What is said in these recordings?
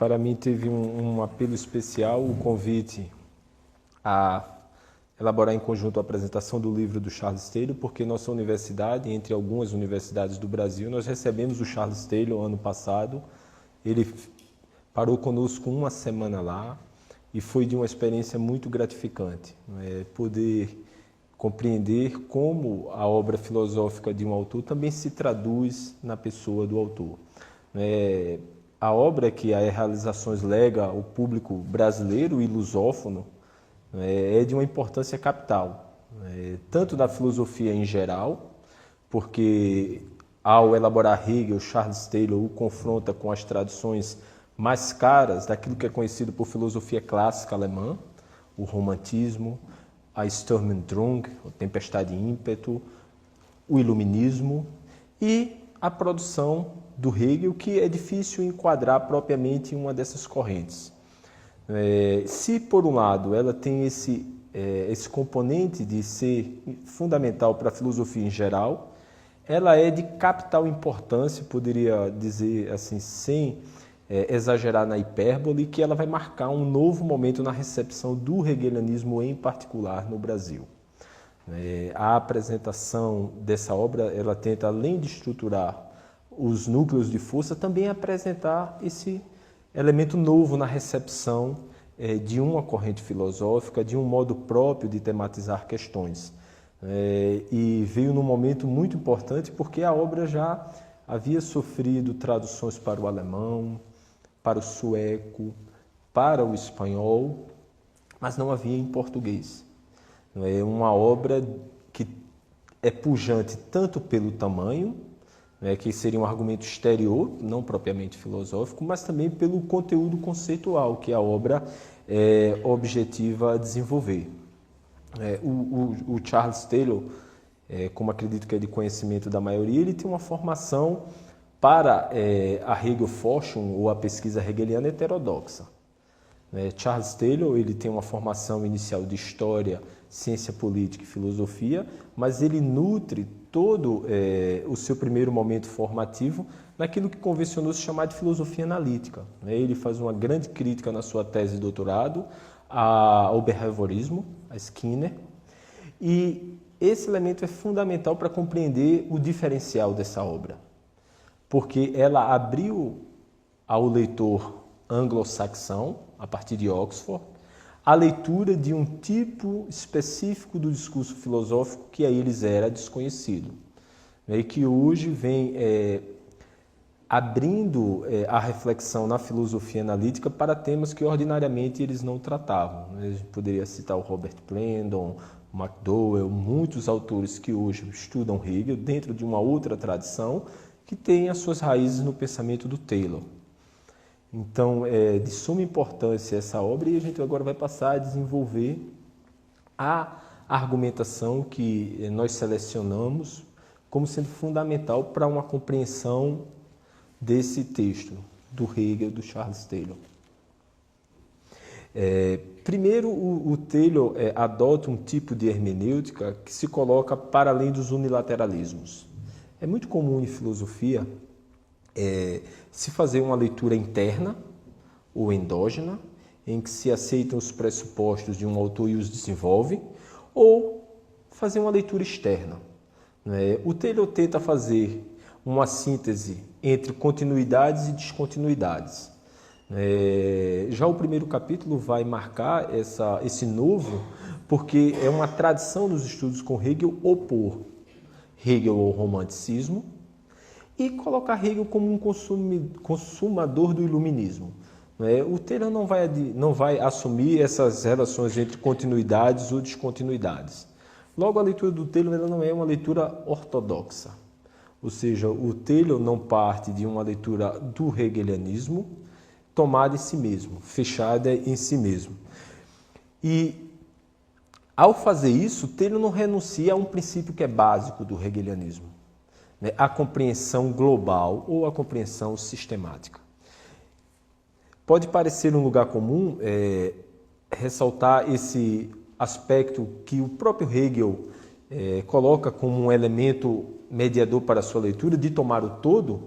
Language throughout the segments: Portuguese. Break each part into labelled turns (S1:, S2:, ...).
S1: para mim teve um apelo especial o convite a elaborar em conjunto a apresentação do livro do Charles Taylor, porque nossa universidade, entre algumas universidades do Brasil, nós recebemos o Charles Taylor ano passado. Ele parou conosco uma semana lá e foi de uma experiência muito gratificante, poder compreender como a obra filosófica de um autor também se traduz na pessoa do autor. A obra que a Realizações lega ao público brasileiro e lusófono é de uma importância capital, tanto da filosofia em geral, porque ao elaborar Hegel, Charles Taylor o confronta com as tradições mais caras daquilo que é conhecido por filosofia clássica alemã, o romantismo, a Sturm und Drang, a tempestade e ímpeto, o iluminismo e a produção do Hegel, que é difícil enquadrar propriamente em uma dessas correntes. Se, por um lado, ela tem esse componente de ser fundamental para a filosofia em geral, ela é de capital importância, poderia dizer assim, sem exagerar na hipérbole, que ela vai marcar um novo momento na recepção do hegelianismo em particular no Brasil. A apresentação dessa obra, ela tenta, além de estruturar os núcleos de força, também apresentar esse elemento novo na recepção de uma corrente filosófica, de um modo próprio de tematizar questões. E veio num momento muito importante porque a obra já havia sofrido traduções para o alemão, para o sueco, para o espanhol, mas não havia em português. É uma obra que é pujante tanto pelo tamanho, que seria um argumento exterior, não propriamente filosófico, mas também pelo conteúdo conceitual que a obra é objetiva a desenvolver. O Charles Taylor, como acredito que é de conhecimento da maioria, ele tem uma formação para a Hegelforschung, ou a pesquisa hegeliana, heterodoxa. Charles Taylor ele tem uma formação inicial de História, Ciência Política e Filosofia, mas ele nutre todo o seu primeiro momento formativo naquilo que convencionou se chamar de filosofia analítica. Ele faz uma grande crítica na sua tese de doutorado ao behaviorismo, a Skinner, e esse elemento é fundamental para compreender o diferencial dessa obra, porque ela abriu ao leitor anglo-saxão, a partir de Oxford, a leitura de um tipo específico do discurso filosófico que a eles era desconhecido, e que hoje vem abrindo a reflexão na filosofia analítica para temas que ordinariamente eles não tratavam. A gente poderia citar o Robert Plendon, o McDowell, muitos autores que hoje estudam Hegel dentro de uma outra tradição que tem as suas raízes no pensamento do Taylor. Então, é de suma importância essa obra e a gente agora vai passar a desenvolver a argumentação que nós selecionamos como sendo fundamental para uma compreensão desse texto do Hegel, do Charles Taylor. Primeiro, o Taylor adota um tipo de hermenêutica que se coloca para além dos unilateralismos. É muito comum em filosofia se fazer uma leitura interna ou endógena, em que se aceitam os pressupostos de um autor e os desenvolve, ou fazer uma leitura externa. O Taylor tenta fazer uma síntese entre continuidades e descontinuidades. Já o primeiro capítulo vai marcar esse novo, porque é uma tradição dos estudos com Hegel opor Hegel ao romanticismo e colocar Hegel como um consumador do iluminismo. O Taylor não vai assumir essas relações entre continuidades ou descontinuidades. Logo, a leitura do Taylor ela não é uma leitura ortodoxa. Ou seja, o Taylor não parte de uma leitura do hegelianismo tomada em si mesmo, fechada em si mesmo. E, ao fazer isso, Taylor não renuncia a um princípio que é básico do hegelianismo, a compreensão global ou a compreensão sistemática. Pode parecer um lugar comum ressaltar esse aspecto que o próprio Hegel coloca como um elemento mediador para a sua leitura, de tomar o todo,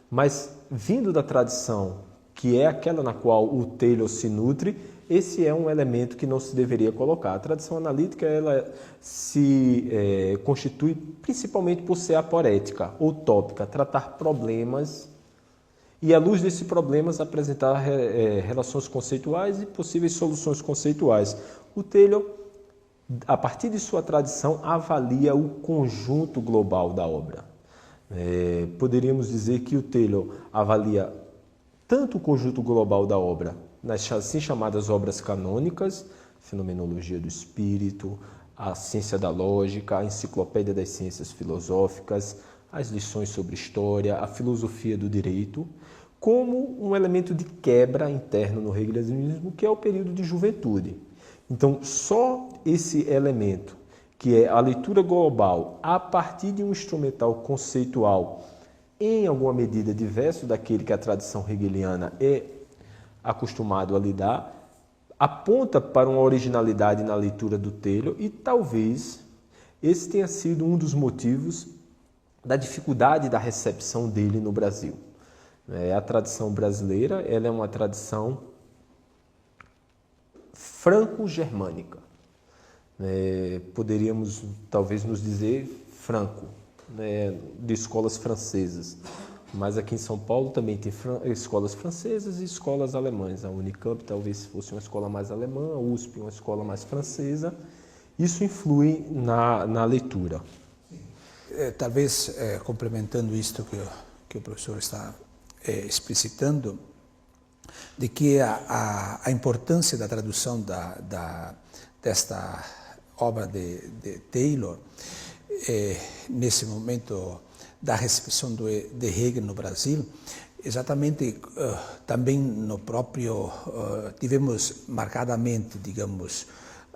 S1: mas vindo da tradição que é aquela na qual o Taylor se nutre, esse é um elemento que não se deveria colocar. A tradição analítica ela se constitui principalmente por ser aporética, ou tópica, tratar problemas e, à luz desses problemas, apresentar relações conceituais e possíveis soluções conceituais. O Taylor, a partir de sua tradição, avalia o conjunto global da obra. Poderíamos dizer que o Taylor avalia tanto o conjunto global da obra, nas assim chamadas obras canônicas, Fenomenologia do Espírito, a Ciência da Lógica, a Enciclopédia das Ciências Filosóficas, as lições sobre História, a Filosofia do Direito, como um elemento de quebra interno no hegelianismo, que é o período de juventude. Então, só esse elemento, que é a leitura global a partir de um instrumental conceitual, em alguma medida diverso daquele que a tradição hegeliana é acostumado a lidar, aponta para uma originalidade na leitura do Taylor e talvez esse tenha sido um dos motivos da dificuldade da recepção dele no Brasil. A tradição brasileira ela é uma tradição franco-germânica. Poderíamos talvez nos dizer franco, de escolas francesas. Mas aqui em São Paulo também tem escolas francesas e escolas alemãs. A Unicamp talvez fosse uma escola mais alemã, a USP uma escola mais francesa. Isso influi na leitura.
S2: Talvez, complementando isto que o professor está explicitando, de que a importância da tradução desta obra de Taylor, nesse momento da recepção de Hegel no Brasil, exatamente também no próprio, tivemos marcadamente, digamos,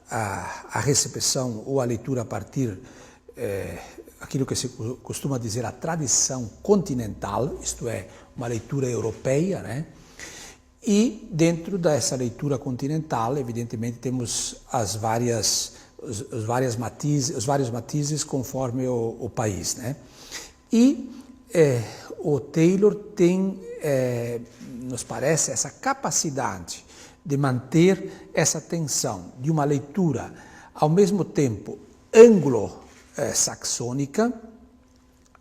S2: a recepção ou a leitura a partir aquilo que se costuma dizer a tradição continental, isto é, uma leitura europeia, né? E dentro dessa leitura continental, evidentemente, temos os vários matizes conforme o país, né? E o Taylor tem, nos parece, essa capacidade de manter essa tensão de uma leitura, ao mesmo tempo, anglo-saxônica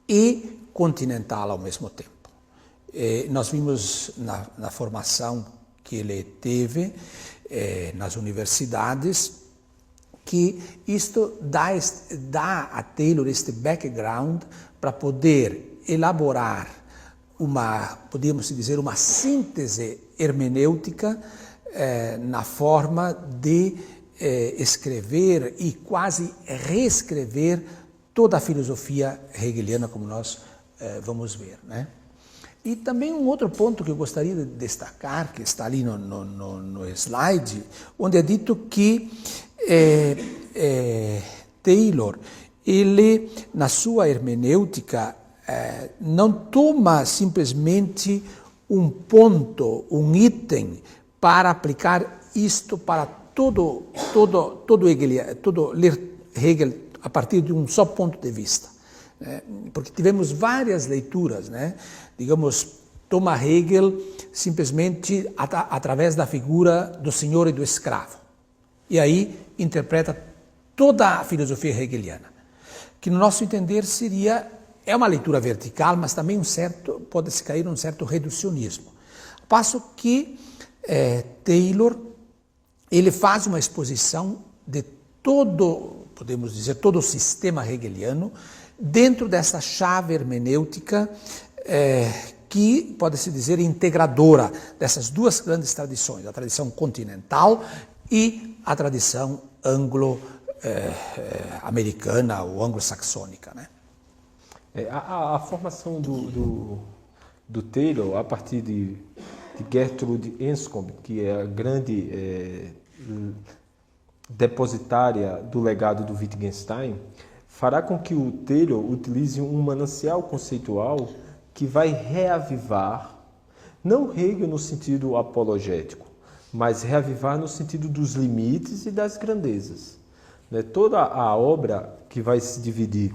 S2: e continental ao mesmo tempo. Nós vimos na formação que ele teve nas universidades que isto dá a Taylor este background para poder elaborar podíamos dizer, uma síntese hermenêutica na forma de escrever e quase reescrever toda a filosofia hegeliana, como nós vamos ver, né? E também um outro ponto que eu gostaria de destacar, que está ali no slide, onde é dito que Taylor, ele, na sua hermenêutica, não toma simplesmente um ponto, um item, para aplicar isto para todo ler Hegel a partir de um só ponto de vista. Porque tivemos várias leituras, né? Digamos, toma Hegel simplesmente através da figura do senhor e do escravo. E aí interpreta toda a filosofia hegeliana, que no nosso entender é uma leitura vertical, mas também pode-se cair num certo reducionismo. Ao passo que Taylor, ele faz uma exposição de podemos dizer, todo o sistema hegeliano dentro dessa chave hermenêutica que pode-se dizer integradora dessas duas grandes tradições, a tradição continental e a tradição anglo-americana ou anglo-saxônica, né?
S1: A formação do Taylor, a partir de Gertrude Enscombe, que é a grande depositária do legado do Wittgenstein, fará com que o Taylor utilize um manancial conceitual que vai reavivar, não Hegel no sentido apologético, mas reavivar no sentido dos limites e das grandezas. Toda a obra, que vai se dividir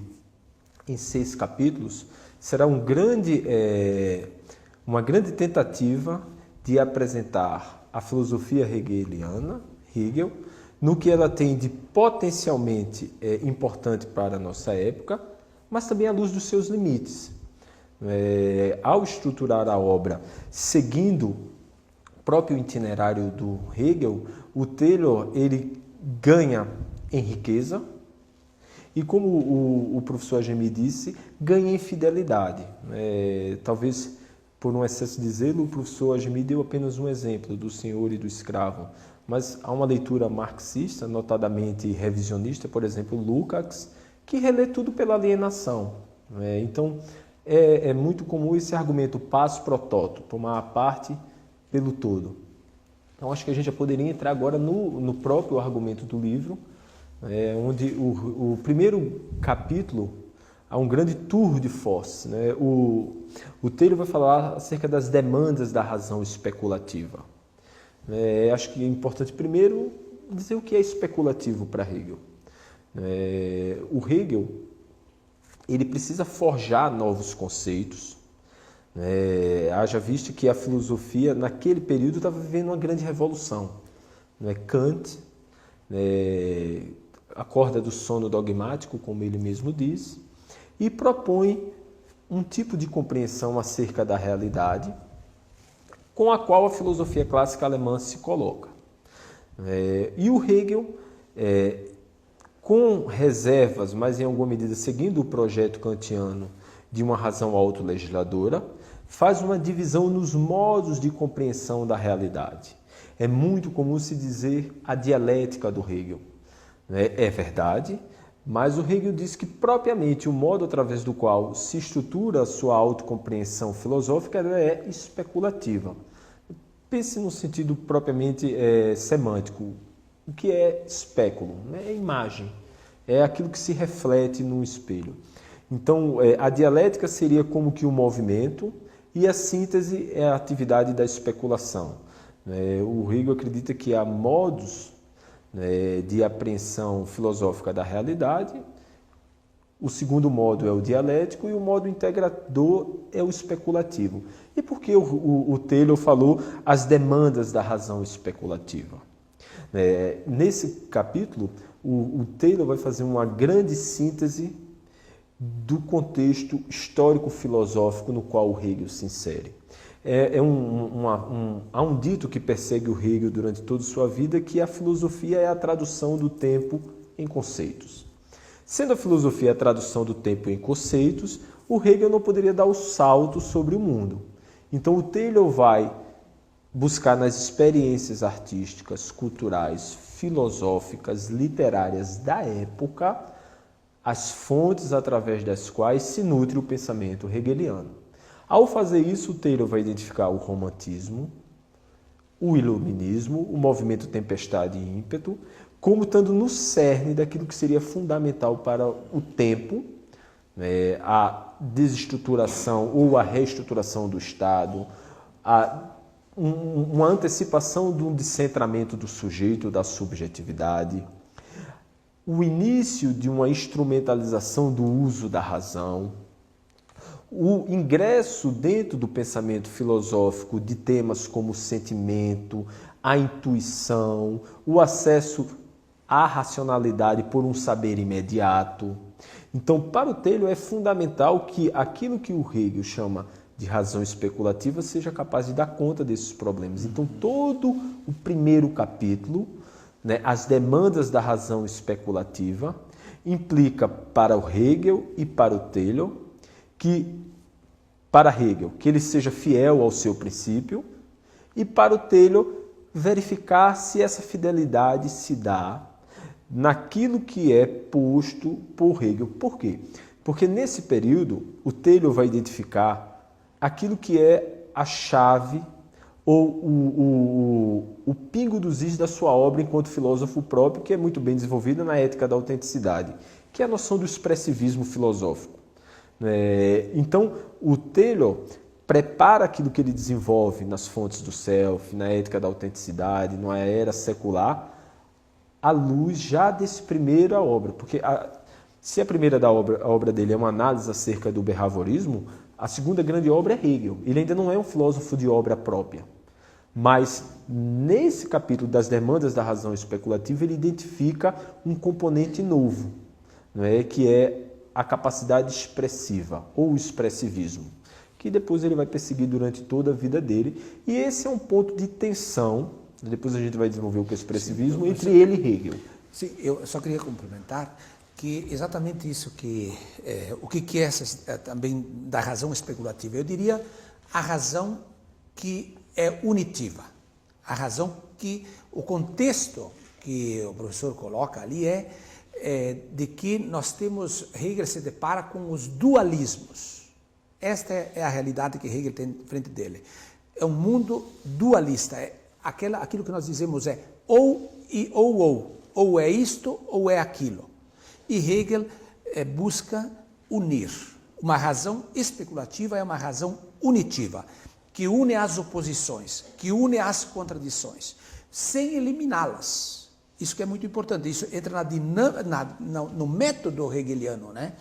S1: em 6 capítulos, será uma grande tentativa de apresentar a filosofia hegeliana, Hegel, no que ela tem de potencialmente importante para a nossa época, mas também à luz dos seus limites. Ao estruturar a obra seguindo o próprio itinerário do Hegel, o Taylor ele ganha em riqueza e, como o professor Agemi disse, ganha em fidelidade. Talvez, por um excesso de zelo, o professor Agemi deu apenas um exemplo do senhor e do escravo, mas há uma leitura marxista, notadamente revisionista, por exemplo, Lukács, que relê tudo pela alienação. Então, é muito comum esse argumento pars pro toto, tomar a parte pelo todo. Então, acho que a gente já poderia entrar agora no próprio argumento do livro, onde o primeiro capítulo há um grande tour de force. O Taylor vai falar acerca das demandas da razão especulativa. Acho que é importante primeiro dizer o que é especulativo para Hegel. O Hegel ele precisa forjar novos conceitos. Haja visto que a filosofia naquele período estava vivendo uma grande revolução. Kant acorda do sono dogmático, como ele mesmo diz, e propõe um tipo de compreensão acerca da realidade com a qual a filosofia clássica alemã se coloca. E o Hegel, com reservas, mas em alguma medida seguindo o projeto kantiano de uma razão autolegisladora, faz uma divisão nos modos de compreensão da realidade. É muito comum se dizer a dialética do Hegel. É verdade, mas o Hegel diz que propriamente o modo através do qual se estrutura a sua autocompreensão filosófica é especulativa. Pense no sentido propriamente semântico. O que é espéculo? É imagem, é aquilo que se reflete num espelho. Então, a dialética seria como que o movimento e a síntese é a atividade da especulação. O Hegel acredita que há modos de apreensão filosófica da realidade. O segundo modo é o dialético e o modo integrador é o especulativo. E por que o Taylor falou as demandas da razão especulativa? Nesse capítulo, o Taylor vai fazer uma grande síntese do contexto histórico-filosófico no qual o Hegel se insere. Há um dito que persegue o Hegel durante toda a sua vida, que a filosofia é a tradução do tempo em conceitos. Sendo a filosofia a tradução do tempo em conceitos, o Hegel não poderia dar o salto sobre o mundo. Então o Taylor vai buscar nas experiências artísticas, culturais, filosóficas, literárias da época, as fontes através das quais se nutre o pensamento hegeliano. Ao fazer isso, o Taylor vai identificar o romantismo, o iluminismo, o movimento tempestade e ímpeto, como estando no cerne daquilo que seria fundamental para o tempo, a desestruturação ou a reestruturação do Estado, uma antecipação de um descentramento do sujeito, da subjetividade, o início de uma instrumentalização do uso da razão, o ingresso dentro do pensamento filosófico de temas como o sentimento, a intuição, o acesso à racionalidade por um saber imediato. Então, para o Taylor é fundamental que aquilo que o Hegel chama de razão especulativa seja capaz de dar conta desses problemas. Então, todo o primeiro capítulo, as demandas da razão especulativa, implica para o Hegel e para o Taylor que ele seja fiel ao seu princípio e para o Taylor verificar se essa fidelidade se dá naquilo que é posto por Hegel. Por quê? Porque nesse período o Taylor vai identificar aquilo que é a chave ou o pingo dos is da sua obra enquanto filósofo próprio, que é muito bem desenvolvida na Ética da Autenticidade, que é a noção do expressivismo filosófico. Então, o Taylor prepara aquilo que ele desenvolve nas fontes do self, na Ética da Autenticidade, na era secular, à luz já desse primeira obra. Porque se a primeira a obra dele é uma análise acerca do behaviorismo, a segunda grande obra é Hegel. Ele ainda não é um filósofo de obra própria. Mas nesse capítulo das demandas da razão especulativa, ele identifica um componente novo, não é? Que é a capacidade expressiva, ou o expressivismo, que depois ele vai perseguir durante toda a vida dele. E esse é um ponto de tensão, depois a gente vai desenvolver o que é expressivismo, entre ele e Hegel.
S2: Sim, eu só queria complementar que exatamente isso o que é essa, também da razão especulativa. Eu diria a razão que é unitiva, a razão que o contexto que o professor coloca ali é de que nós temos, Hegel se depara com os dualismos. Esta é a realidade que Hegel tem frente dele. É um mundo dualista, aquilo que nós dizemos é ou e ou é isto ou é aquilo. E Hegel busca unir. Uma razão especulativa é uma razão unitiva, que une as oposições, que une as contradições, sem eliminá-las. Isso que é muito importante, isso entra no método hegeliano, né?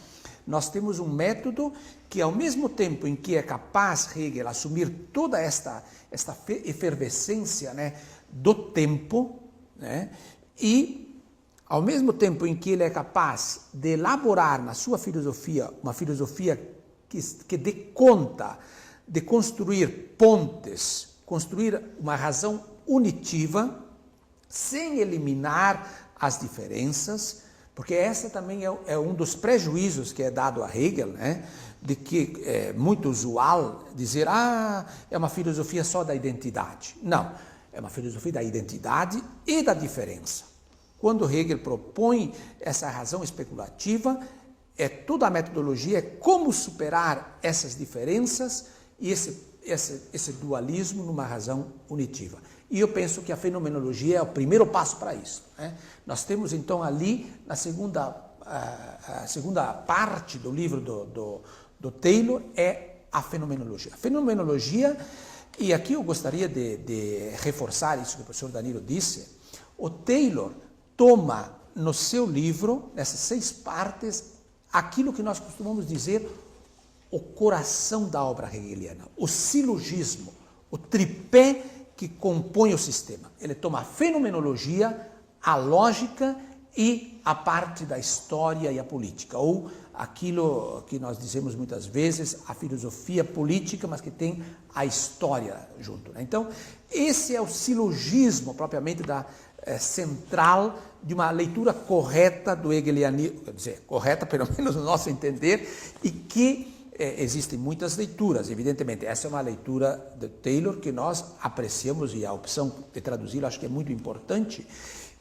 S2: Nós temos um método que, ao mesmo tempo em que é capaz Hegel assumir toda esta efervescência, né, do tempo, né, e ao mesmo tempo em que ele é capaz de elaborar na sua filosofia uma filosofia que dê conta de construir pontes, construir uma razão unitiva, sem eliminar as diferenças, porque essa também é um dos prejuízos que é dado a Hegel, né? De que é muito usual dizer, é uma filosofia só da identidade. Não, é uma filosofia da identidade e da diferença. Quando Hegel propõe essa razão especulativa, toda a metodologia é como superar essas diferenças e esse dualismo numa razão unitiva. E eu penso que a fenomenologia é o primeiro passo para isso, né? Nós temos então ali, na segunda parte do livro do Taylor, é a fenomenologia. A fenomenologia, e aqui eu gostaria de reforçar isso que o professor Danilo disse, o Taylor toma no seu livro, nessas 6 partes, aquilo que nós costumamos dizer o coração da obra hegeliana, o silogismo, o tripé que compõe o sistema. Ele toma a fenomenologia, a lógica e a parte da história e a política, ou aquilo que nós dizemos muitas vezes, a filosofia política, mas que tem a história junto, né? Então, esse é o silogismo propriamente central de uma leitura correta do hegelianismo, quer dizer, correta pelo menos no nosso entender, e que existem muitas leituras, evidentemente. Essa é uma leitura de Taylor que nós apreciamos, e a opção de traduzi-la acho que é muito importante,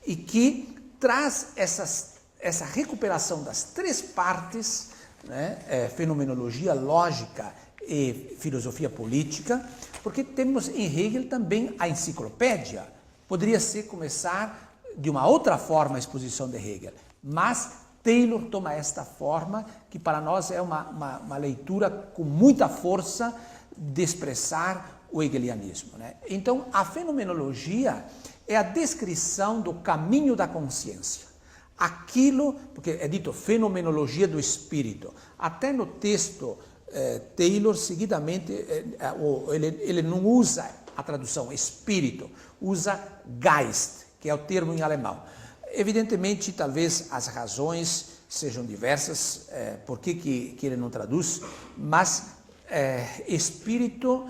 S2: e que traz essa recuperação das 3 partes, né, fenomenologia, lógica e filosofia política, porque temos em Hegel também a enciclopédia. Poderia ser começar de uma outra forma a exposição de Hegel, mas Taylor toma esta forma, que para nós é uma leitura com muita força de expressar o hegelianismo, né? Então, a fenomenologia é a descrição do caminho da consciência. Aquilo, porque é dito fenomenologia do espírito. Até no texto, Taylor, seguidamente, ele não usa a tradução espírito, usa Geist, que é o termo em alemão. Evidentemente, talvez as razões sejam diversas, por que ele não traduz, mas espírito,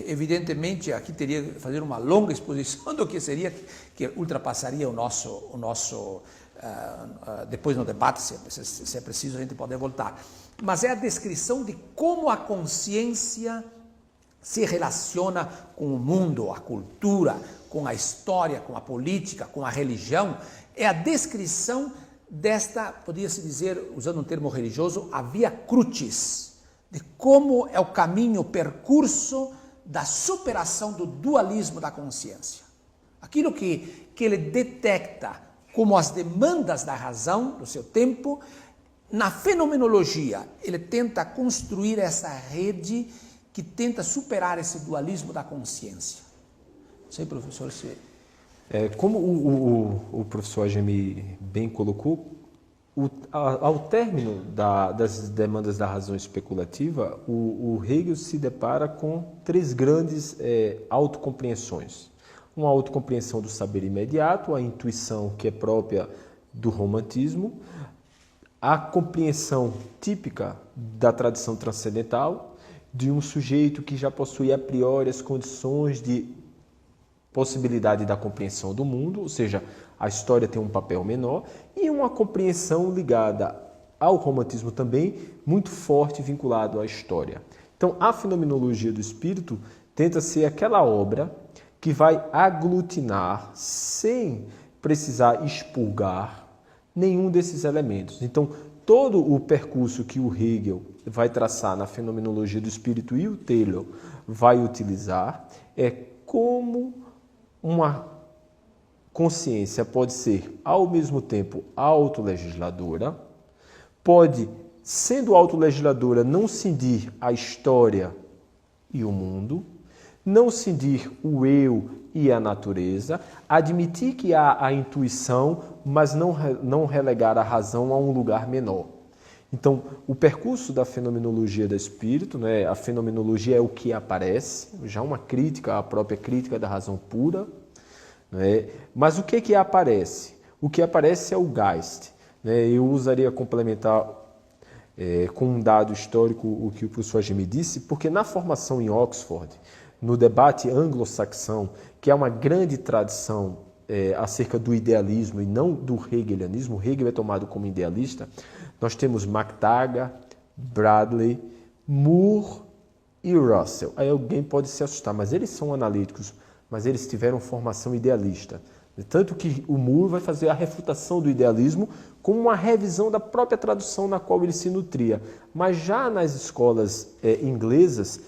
S2: evidentemente, aqui teria que fazer uma longa exposição do que seria, que ultrapassaria o nosso depois no debate, se é preciso, a gente pode voltar. Mas é a descrição de como a consciência se relaciona com o mundo, a cultura, com a história, com a política, com a religião. É a descrição desta, poderia-se dizer, usando um termo religioso, a via crucis, de como é o caminho, o percurso da superação do dualismo da consciência. Aquilo que ele detecta como as demandas da razão do seu tempo, na fenomenologia, ele tenta construir essa rede que tenta superar esse dualismo da consciência. Não sei, professor, se...
S1: Como o professor Agemi bem colocou, ao término das demandas da razão especulativa, o Hegel se depara com três grandes autocompreensões. Uma autocompreensão do saber imediato, a intuição que é própria do romantismo, a compreensão típica da tradição transcendental, de um sujeito que já possui a priori as condições de possibilidade da compreensão do mundo, ou seja, a história tem um papel menor, e uma compreensão ligada ao romantismo também, muito forte vinculado à história. Então, a fenomenologia do espírito tenta ser aquela obra que vai aglutinar, sem precisar expurgar, nenhum desses elementos. Então, todo o percurso que o Hegel vai traçar na fenomenologia do espírito e o Taylor vai utilizar é como uma consciência pode ser, ao mesmo tempo, autolegisladora, pode, sendo autolegisladora, não cindir a história e o mundo, não cindir o eu e a natureza, admitir que há a intuição, mas não relegar a razão a um lugar menor. Então, o percurso da fenomenologia do espírito, né, a fenomenologia é o que aparece, já uma crítica, a própria crítica da razão pura, né, mas o que aparece? O que aparece é o Geist. Né, eu usaria complementar com um dado histórico o que o professor Jimmy disse, porque na formação em Oxford, no debate anglo-saxão, que é uma grande tradição acerca do idealismo e não do hegelianismo, o Hegel é tomado como idealista, nós temos MacTaggart, Bradley, Moore e Russell. Aí alguém pode se assustar, mas eles são analíticos, mas eles tiveram formação idealista. Tanto que o Moore vai fazer a refutação do idealismo como uma revisão da própria tradução na qual ele se nutria. Mas já nas escolas inglesas,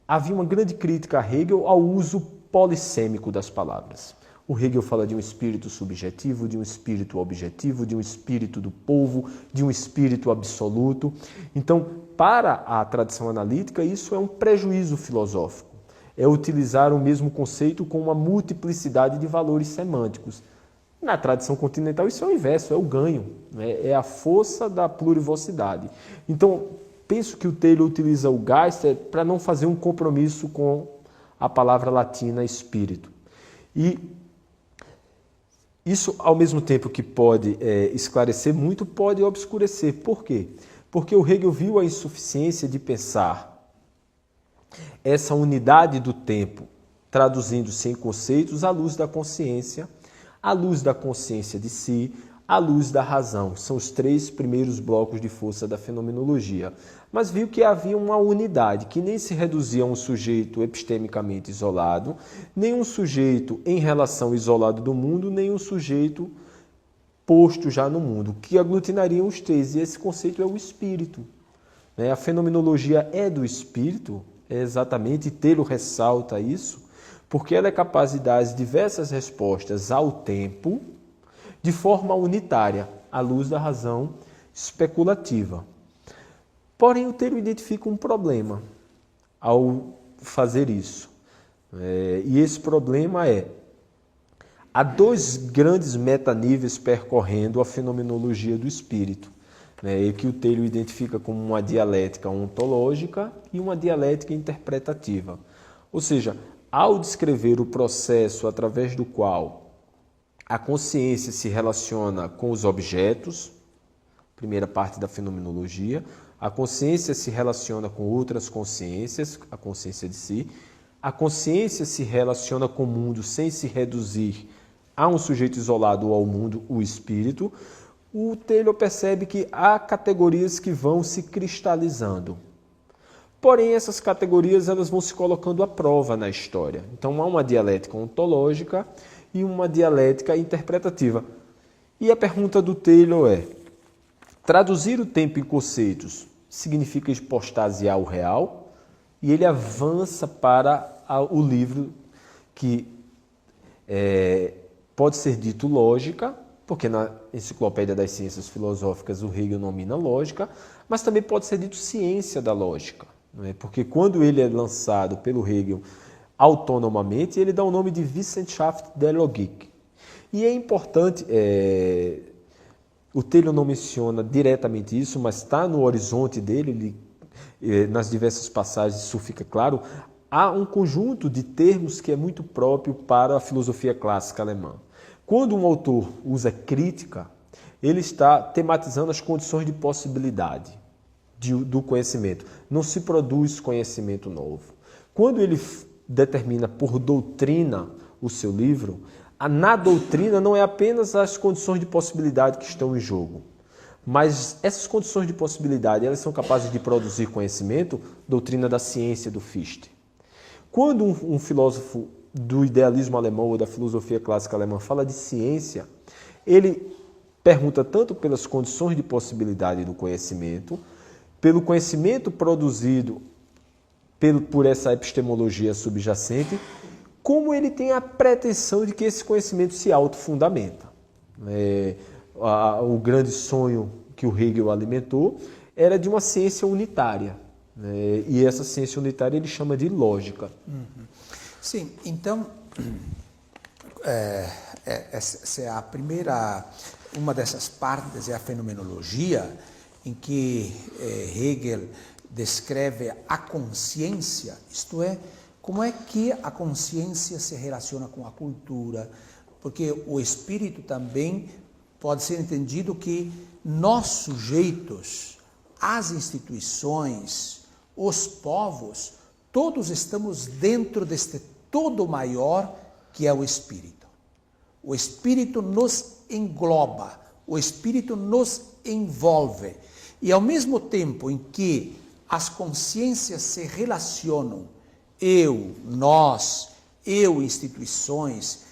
S1: havia uma grande crítica a Hegel ao uso polissêmico das palavras. O Hegel fala de um espírito subjetivo, de um espírito objetivo, de um espírito do povo, de um espírito absoluto. Então, para a tradição analítica, isso é um prejuízo filosófico. É utilizar o mesmo conceito com uma multiplicidade de valores semânticos. Na tradição continental, isso é o inverso, é o ganho, né? É a força da plurivocidade. Então, penso que o Taylor utiliza o Geist para não fazer um compromisso com a palavra latina espírito. E isso, ao mesmo tempo que pode esclarecer muito, pode obscurecer. Por quê? Porque o Hegel viu a insuficiência de pensar essa unidade do tempo, traduzindo-se em conceitos à luz da consciência de si, à luz da razão. São os três primeiros blocos de força da fenomenologia. Mas viu que havia uma unidade, que nem se reduzia a um sujeito epistemicamente isolado, nem um sujeito em relação isolado do mundo, nem um sujeito posto já no mundo, que aglutinariam os três. E esse conceito é o espírito. A fenomenologia é do espírito, exatamente, e Taylor ressalta isso, porque ela é capaz de dar as diversas respostas ao tempo de forma unitária, à luz da razão especulativa. Porém, o Taylor identifica um problema ao fazer isso. E esse problema há dois grandes metaníveis percorrendo a fenomenologia do espírito, que o Taylor identifica como uma dialética ontológica e uma dialética interpretativa. Ou seja, ao descrever o processo através do qual a consciência se relaciona com os objetos, primeira parte da fenomenologia, a consciência se relaciona com outras consciências, a consciência de si, a consciência se relaciona com o mundo sem se reduzir a um sujeito isolado ou ao mundo, o espírito. O Taylor percebe que há categorias que vão se cristalizando. Porém, essas categorias elas vão se colocando à prova na história. Então, há uma dialética ontológica e uma dialética interpretativa. E a pergunta do Taylor é: traduzir o tempo em conceitos significa hipostasiar o real? E ele avança para o livro que pode ser dito lógica, porque na Enciclopédia das Ciências Filosóficas o Hegel nomina lógica, mas também pode ser dito ciência da lógica, porque quando ele é lançado pelo Hegel autonomamente, ele dá o nome de Wissenschaft der Logik. E é importante O Taylor não menciona diretamente isso, mas está no horizonte dele, nas diversas passagens isso fica claro. Há um conjunto de termos que é muito próprio para a filosofia clássica alemã. Quando um autor usa crítica, ele está tematizando as condições de possibilidade do conhecimento. Não se produz conhecimento novo. Quando ele determina por doutrina o seu livro, na doutrina não é apenas as condições de possibilidade que estão em jogo, mas essas condições de possibilidade, elas são capazes de produzir conhecimento, doutrina da ciência do Fichte. Quando um filósofo do idealismo alemão ou da filosofia clássica alemã fala de ciência, ele pergunta tanto pelas condições de possibilidade do conhecimento, pelo conhecimento produzido por essa epistemologia subjacente, como ele tem a pretensão de que esse conhecimento se autofundamenta. O grande sonho que o Hegel alimentou era de uma ciência unitária. E essa ciência unitária ele chama de lógica.
S2: Sim, então, essa é a primeira, uma dessas partes é a fenomenologia, em que Hegel descreve a consciência, isto é, como é que a consciência se relaciona com a cultura, porque o espírito também pode ser entendido que nós sujeitos, as instituições, os povos, todos estamos dentro deste todo maior que é o espírito. O espírito nos engloba, o espírito nos envolve. E ao mesmo tempo em que as consciências se relacionam, eu, nós, eu, instituições,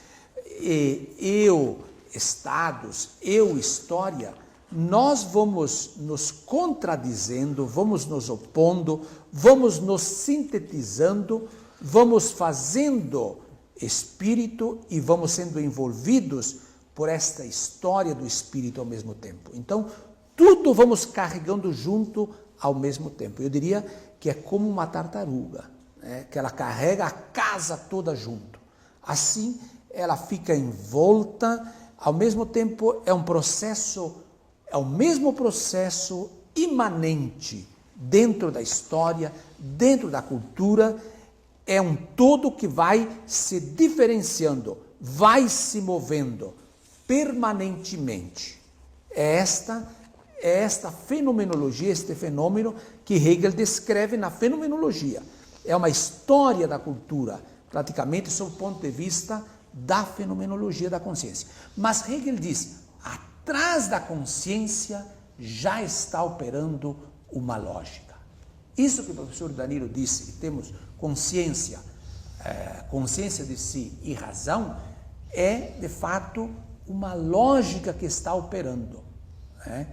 S2: eu, estados, eu, história, nós vamos nos contradizendo, vamos nos opondo, vamos nos sintetizando, vamos fazendo espírito e vamos sendo envolvidos por esta história do espírito ao mesmo tempo. Então, tudo vamos carregando junto ao mesmo tempo. Eu diria que é como uma tartaruga, né? Que ela carrega a casa toda junto. Assim, ela fica envolta, ao mesmo tempo é um processo, é o mesmo processo imanente dentro da história, dentro da cultura, é um todo que vai se diferenciando, vai se movendo permanentemente. É esta fenomenologia, este fenômeno que Hegel descreve na fenomenologia. É uma história da cultura, praticamente sob o ponto de vista da fenomenologia da consciência. Mas Hegel diz, atrás da consciência já está operando uma lógica. Isso que o professor Danilo disse, que temos consciência, consciência de si e razão, é de fato uma lógica que está operando. Né?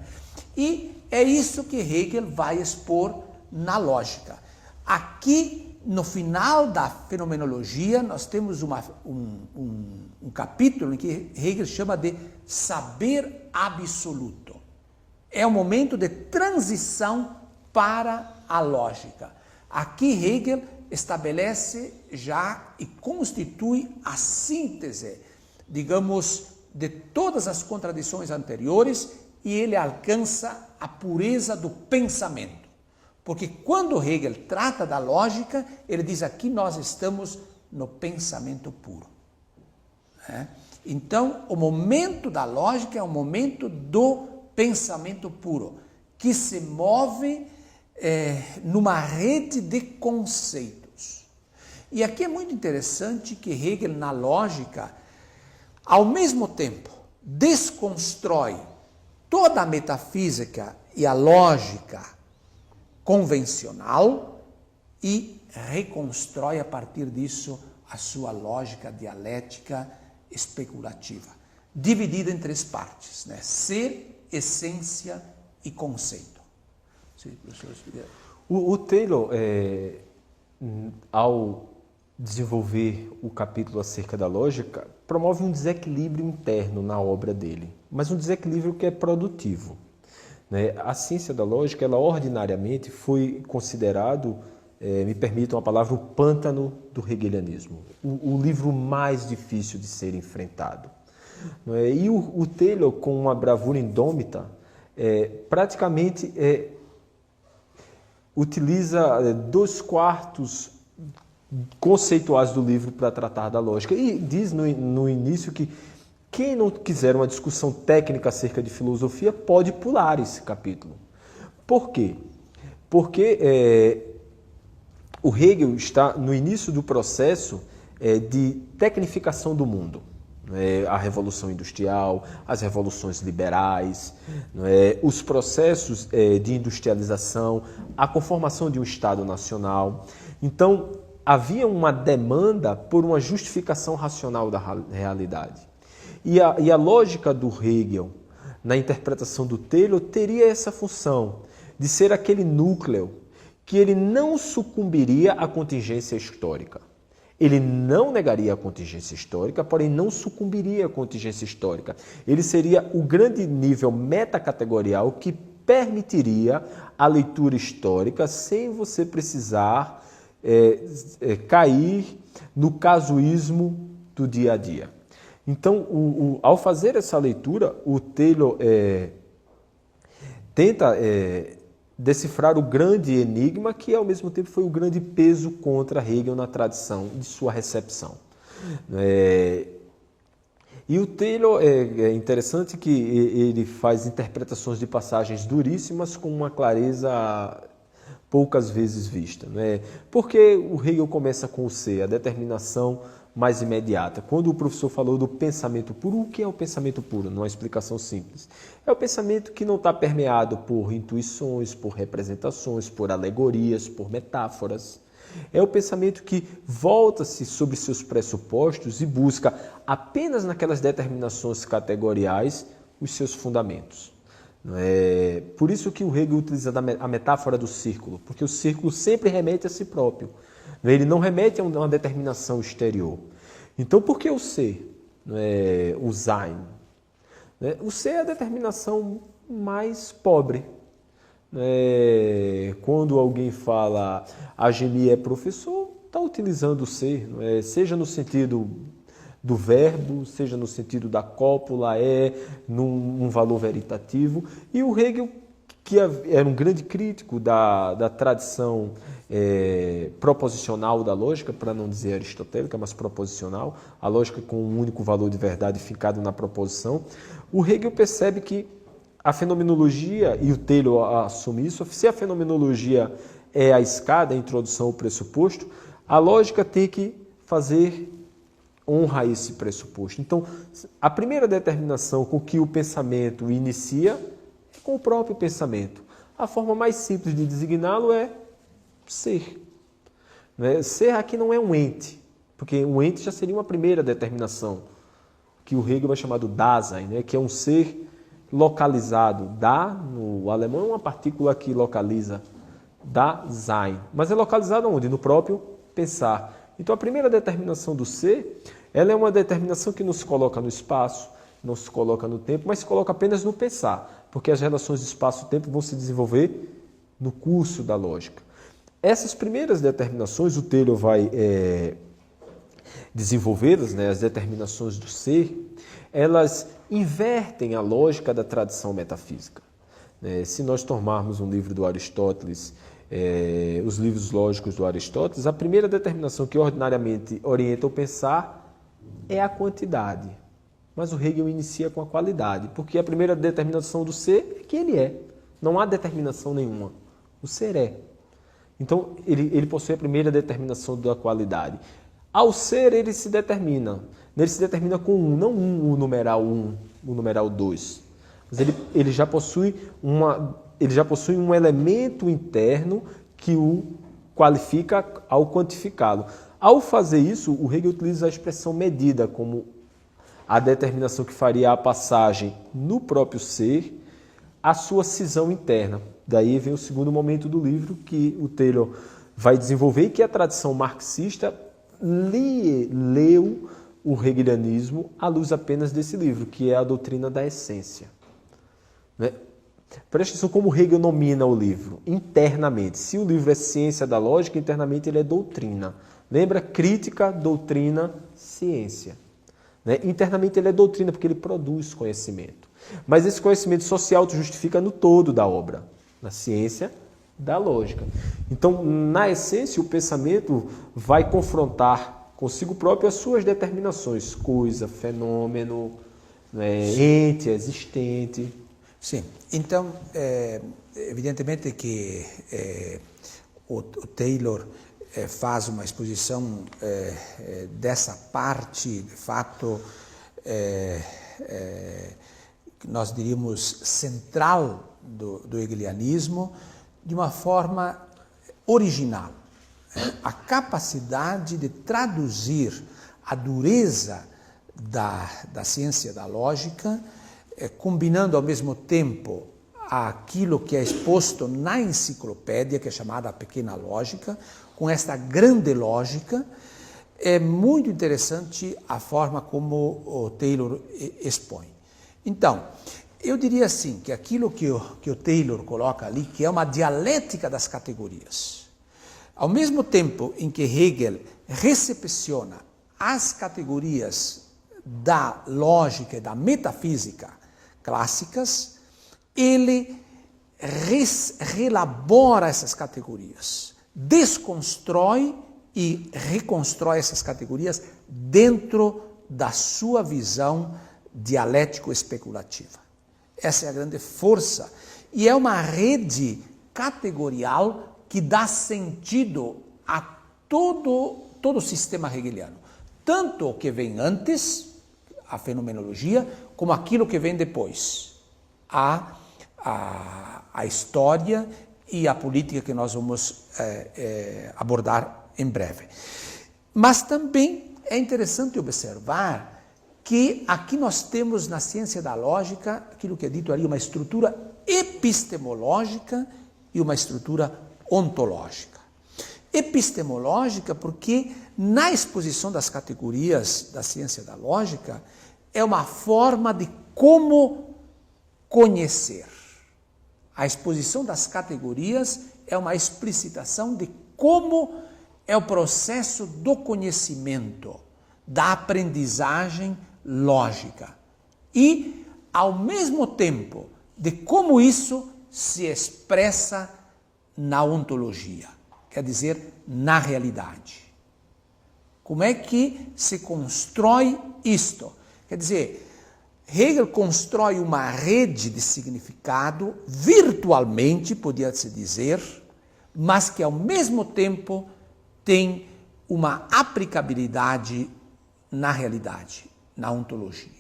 S2: E é isso que Hegel vai expor na lógica. Aqui, no final da fenomenologia, nós temos um capítulo em que Hegel chama de saber absoluto. É um momento de transição para a lógica. Aqui Hegel estabelece já e constitui a síntese, digamos, de todas as contradições anteriores, e ele alcança a pureza do pensamento. Porque quando Hegel trata da lógica, ele diz aqui nós estamos no pensamento puro. Então, o momento da lógica é o momento do pensamento puro, que se move numa rede de conceitos. E aqui é muito interessante que Hegel, na lógica, ao mesmo tempo, desconstrói toda a metafísica e a lógica convencional e reconstrói a partir disso a sua lógica dialética especulativa, dividida em três partes, né? Ser, essência e conceito. Sim, professor.
S1: O Taylor, ao desenvolver o capítulo acerca da lógica, promove um desequilíbrio interno na obra dele, mas um desequilíbrio que é produtivo. Né? A ciência da lógica, ela ordinariamente foi considerado, me permitam a palavra, o pântano do hegelianismo, o livro mais difícil de ser enfrentado. Não é? E o Taylor, com uma bravura indômita, praticamente utiliza 2/4 conceituais do livro para tratar da lógica. E diz no início que quem não quiser uma discussão técnica acerca de filosofia pode pular esse capítulo. Por quê? Porque o Hegel está no início do processo de tecnificação do mundo. A Revolução Industrial, as revoluções liberais, os processos de industrialização, a conformação de um Estado nacional. Então, havia uma demanda por uma justificação racional da realidade. E a lógica do Hegel, na interpretação do Taylor, teria essa função de ser aquele núcleo que ele não sucumbiria à contingência histórica. Ele não negaria a contingência histórica, porém não sucumbiria à contingência histórica. Ele seria o grande nível metacategorial que permitiria a leitura histórica sem você precisar cair no casuísmo do dia a dia. Então, ao fazer essa leitura, o Taylor tenta decifrar o grande enigma que, ao mesmo tempo, foi o grande peso contra Hegel na tradição de sua recepção. E o Taylor é interessante que ele faz interpretações de passagens duríssimas com uma clareza poucas vezes vista. Porque o Hegel começa com o ser, a determinação mais imediata. Quando o professor falou do pensamento puro, o que é o pensamento puro? Não é uma explicação simples. É o pensamento que não está permeado por intuições, por representações, por alegorias, por metáforas. É o pensamento que volta-se sobre seus pressupostos e busca apenas naquelas determinações categoriais os seus fundamentos. Por isso que o Hegel utiliza a metáfora do círculo, porque o círculo sempre remete a si próprio. Ele não remete a uma determinação exterior. Então, por que o ser? O Sein? O ser é a determinação mais pobre. Quando alguém fala a Geni é professor, está utilizando o ser, seja no sentido do verbo, seja no sentido da cópula, num valor veritativo. E o Hegel, que era um grande crítico da tradição proposicional da lógica, para não dizer aristotélica, mas proposicional, a lógica com um único valor de verdade ficado na proposição, o Hegel percebe que a fenomenologia, e o Taylor assume isso, se a fenomenologia é a escada, a introdução ao pressuposto, a lógica tem que fazer honra a esse pressuposto. Então, a primeira determinação com que o pensamento inicia é com o próprio pensamento. A forma mais simples de designá-lo é ser. Ser aqui não é um ente, porque um ente já seria uma primeira determinação, que o Hegel vai chamar do Dasein, que é um ser localizado. Da, no alemão, é uma partícula que localiza. Dasein. Mas é localizado onde? No próprio pensar. Então, a primeira determinação do ser, ela é uma determinação que nos coloca no espaço, não se coloca no tempo, mas se coloca apenas no pensar, porque as relações de espaço e tempo vão se desenvolver no curso da lógica. Essas primeiras determinações, o Taylor vai desenvolvê-las, as determinações do ser, elas invertem a lógica da tradição metafísica. Se nós tomarmos um livro do Aristóteles, os livros lógicos do Aristóteles, a primeira determinação que ordinariamente orienta o pensar é a quantidade. Mas o Hegel inicia com a qualidade, porque a primeira determinação do ser é que ele é. Não há determinação nenhuma. O ser é. Então, ele possui a primeira determinação da qualidade. Ao ser, ele se determina. Ele se determina com um, não o numeral 1, o numeral 2. Mas ele já possui um elemento interno que o qualifica ao quantificá-lo. Ao fazer isso, o Hegel utiliza a expressão medida como a determinação que faria a passagem no próprio ser à sua cisão interna. Daí vem o segundo momento do livro que o Taylor vai desenvolver e que a tradição marxista leu o hegelianismo à luz apenas desse livro, que é a doutrina da essência. Preste atenção como Hegel nomina o livro, internamente. Se o livro é ciência da lógica, internamente ele é doutrina. Lembra? Crítica, doutrina, ciência. né? Internamente ele é doutrina porque ele produz conhecimento. Mas esse conhecimento só se auto-justifica no todo da obra, na ciência da lógica. Então, na essência, o pensamento vai confrontar consigo próprio as suas determinações, coisa, fenômeno, né, ente, existente.
S2: Sim, então, evidentemente que o Taylor faz uma exposição dessa parte, de fato, que nós diríamos central do hegelianismo, de uma forma original. A capacidade de traduzir a dureza da ciência da lógica, combinando ao mesmo tempo aquilo que é exposto na enciclopédia, que é chamada a Pequena Lógica, com esta grande lógica. É muito interessante a forma como o Taylor expõe. Então, eu diria assim, que aquilo que o Taylor coloca ali, que é uma dialética das categorias, ao mesmo tempo em que Hegel recepciona as categorias da lógica e da metafísica clássicas, ele relabora essas categorias, desconstrói e reconstrói essas categorias dentro da sua visão dialético-especulativa. Essa é a grande força. E é uma rede categorial que dá sentido a todo o sistema hegeliano. Tanto o que vem antes, a fenomenologia, como aquilo que vem depois, a história e a política que nós vamos abordar em breve. Mas também é interessante observar que aqui nós temos na ciência da lógica, aquilo que é dito ali, uma estrutura epistemológica e uma estrutura ontológica. Epistemológica porque na exposição das categorias da ciência da lógica é uma forma de como conhecer. A exposição das categorias é uma explicitação de como é o processo do conhecimento, da aprendizagem lógica e, ao mesmo tempo, de como isso se expressa na ontologia, quer dizer, na realidade. Como é que se constrói isto? Quer dizer, Hegel constrói uma rede de significado virtualmente, podia-se dizer, mas que, ao mesmo tempo, tem uma aplicabilidade na realidade, na ontologia.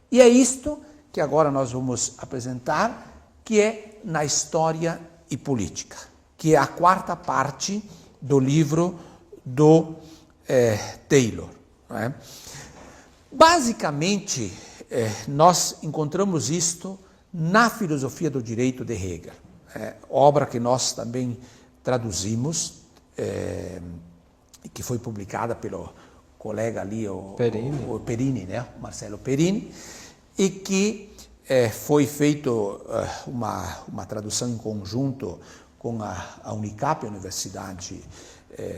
S2: E é isto que agora nós vamos apresentar, que é na história e política, que é a quarta parte do livro do Taylor. Não é? Basicamente, nós encontramos isto na filosofia do direito de Hegel, obra que nós também traduzimos, que foi publicada pelo colega ali, o Perini, né? Marcelo Perini, e que foi feito uma tradução em conjunto com a Unicap, a Universidade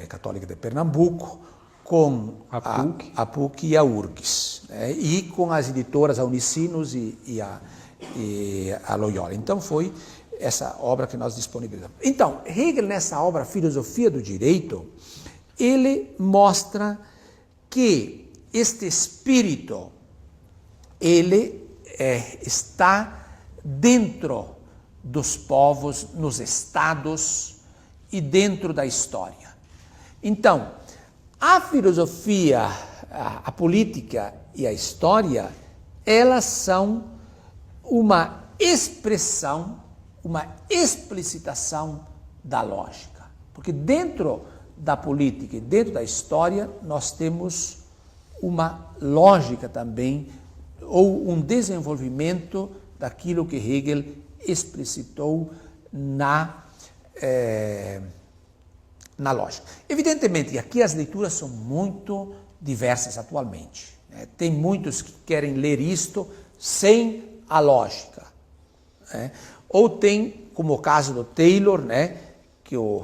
S2: Católica de Pernambuco, com a PUC e a URGS, né? E com as editoras, a Unicinos e a Loyola. Então foi essa obra que nós disponibilizamos. Então, Hegel, nessa obra Filosofia do Direito, ele mostra que este espírito, ele está dentro dos povos, nos estados e dentro da história. Então, a filosofia, a política e a história, elas são uma expressão, uma explicitação da lógica. Porque dentro da política e dentro da história, nós temos uma lógica também, ou um desenvolvimento daquilo que Hegel explicitou na lógica. Evidentemente que aqui as leituras são muito diversas atualmente, né? Tem muitos que querem ler isto sem a lógica, né? Ou tem, como o caso do Taylor, né, que o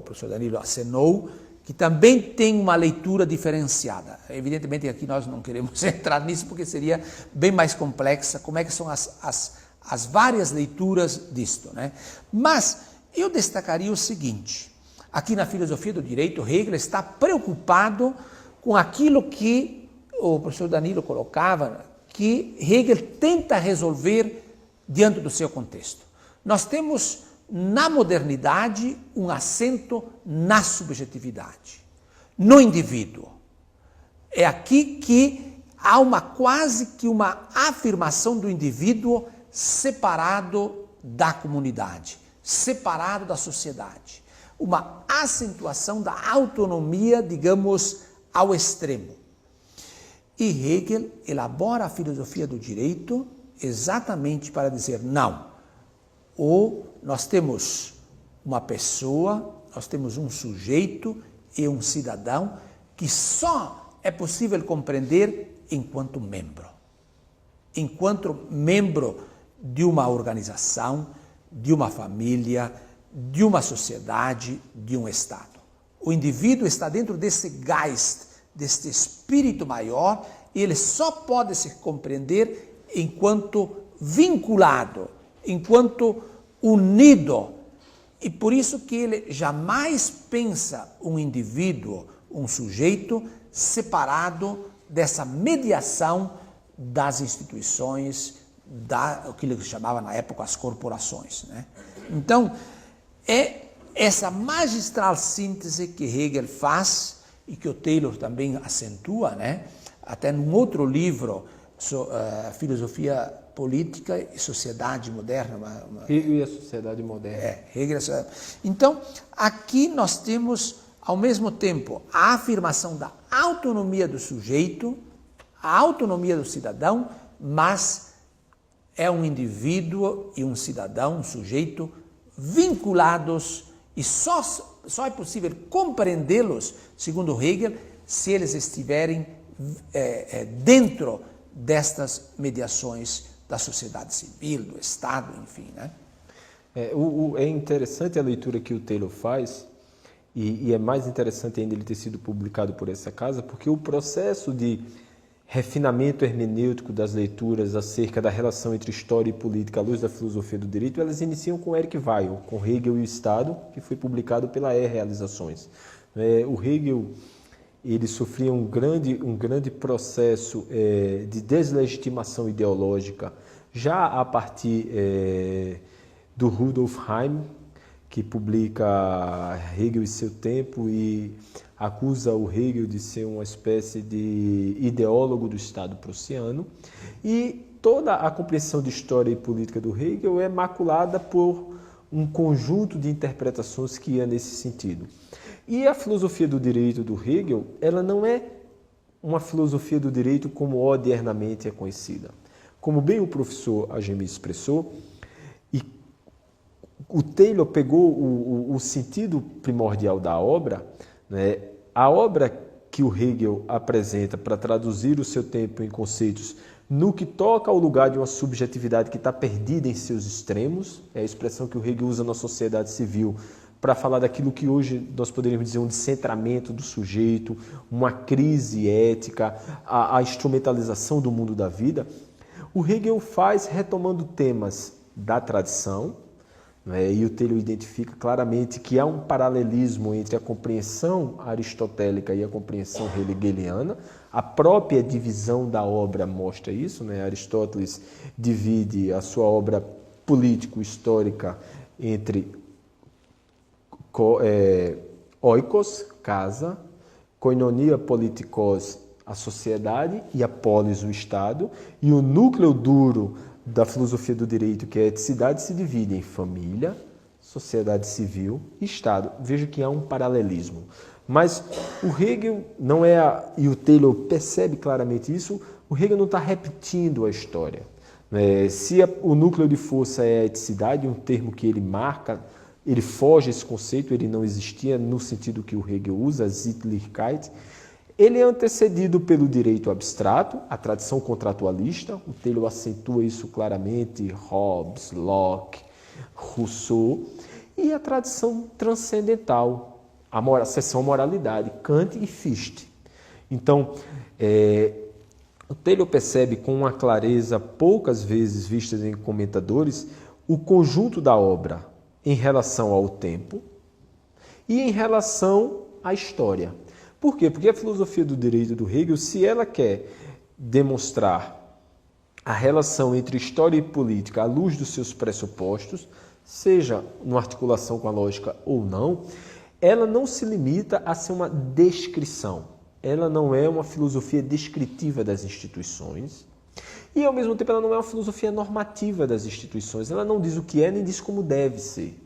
S2: professor Danilo acenou, que que também tem uma leitura diferenciada. Evidentemente aqui nós não queremos entrar nisso porque seria bem mais complexa, como é que são as várias leituras disto, né? Mas eu destacaria o seguinte, aqui na filosofia do direito, Hegel está preocupado com aquilo que o professor Danilo colocava, que Hegel tenta resolver diante do seu contexto. Nós temos na modernidade um acento na subjetividade, no indivíduo. É aqui que há quase que uma afirmação do indivíduo separado da comunidade, separado da sociedade. Uma acentuação da autonomia, digamos, ao extremo. E Hegel elabora a filosofia do direito exatamente para dizer, não, ou nós temos uma pessoa, nós temos um sujeito e um cidadão que só é possível compreender enquanto membro de uma organização, de uma família, de uma sociedade, de um Estado. O indivíduo está dentro desse Geist, desse espírito maior, e ele só pode se compreender enquanto vinculado, enquanto unido. E por isso que ele jamais pensa um indivíduo, um sujeito, separado dessa mediação das instituições, o que ele chamava na época as corporações, né? Então, é essa magistral síntese que Hegel faz e que o Taylor também acentua, né? Até num outro livro, Filosofia Política e Sociedade Moderna.
S1: Hegel e a Sociedade Moderna.
S2: Hegel. Então, aqui nós temos, ao mesmo tempo, a afirmação da autonomia do sujeito, a autonomia do cidadão, mas é um indivíduo e um cidadão, um sujeito, vinculados, e só é possível compreendê-los, segundo Hegel, se eles estiverem dentro destas mediações da sociedade civil, do Estado, enfim, né?
S1: É interessante a leitura que o Taylor faz, e é mais interessante ainda ele ter sido publicado por essa casa, porque o processo de refinamento hermenêutico das leituras acerca da relação entre história e política à luz da filosofia do direito, elas iniciam com Eric Weil, com Hegel e o Estado, que foi publicado pela Realizações. O Hegel, ele sofria um grande processo de deslegitimação ideológica, já a partir do Rudolf Heim, que publica Hegel e seu tempo e acusa o Hegel de ser uma espécie de ideólogo do Estado prussiano, e toda a compreensão de história e política do Hegel é maculada por um conjunto de interpretações que ia nesse sentido. E a filosofia do direito do Hegel, ela não é uma filosofia do direito como odiernamente é conhecida. Como bem o professor Agemi expressou, e o Taylor pegou o sentido primordial da obra, né? A obra que o Hegel apresenta para traduzir o seu tempo em conceitos no que toca ao lugar de uma subjetividade que está perdida em seus extremos, é a expressão que o Hegel usa na sociedade civil para falar daquilo que hoje nós poderíamos dizer um descentramento do sujeito, uma crise ética, a instrumentalização do mundo da vida. O Hegel faz retomando temas da tradição, e o Taylor identifica claramente que há um paralelismo entre a compreensão aristotélica e a compreensão hegeliana. A própria divisão da obra mostra isso, Aristóteles divide a sua obra político-histórica entre oikos, casa, koinonia politikos, a sociedade, e a polis, o Estado, e o núcleo duro da filosofia do direito, que é a eticidade, se divide em família, sociedade civil e Estado. Veja que há um paralelismo. Mas o Hegel não é, e o Taylor percebe claramente isso, o Hegel não está repetindo a história. Se o núcleo de força é a eticidade, um termo que ele marca, ele foge esse conceito, ele não existia no sentido que o Hegel usa, Sittlichkeit. Ele é antecedido pelo direito abstrato, a tradição contratualista, o Taylor acentua isso claramente, Hobbes, Locke, Rousseau, e a tradição transcendental, a seção moralidade, Kant e Fichte. Então, o Taylor percebe com uma clareza poucas vezes vistas em comentadores o conjunto da obra em relação ao tempo e em relação à história. Por quê? Porque a filosofia do direito do Hegel, se ela quer demonstrar a relação entre história e política à luz dos seus pressupostos, seja numa articulação com a lógica ou não, ela não se limita a ser uma descrição. Ela não é uma filosofia descritiva das instituições e, ao mesmo tempo, ela não é uma filosofia normativa das instituições. Ela não diz o que é nem diz como deve ser.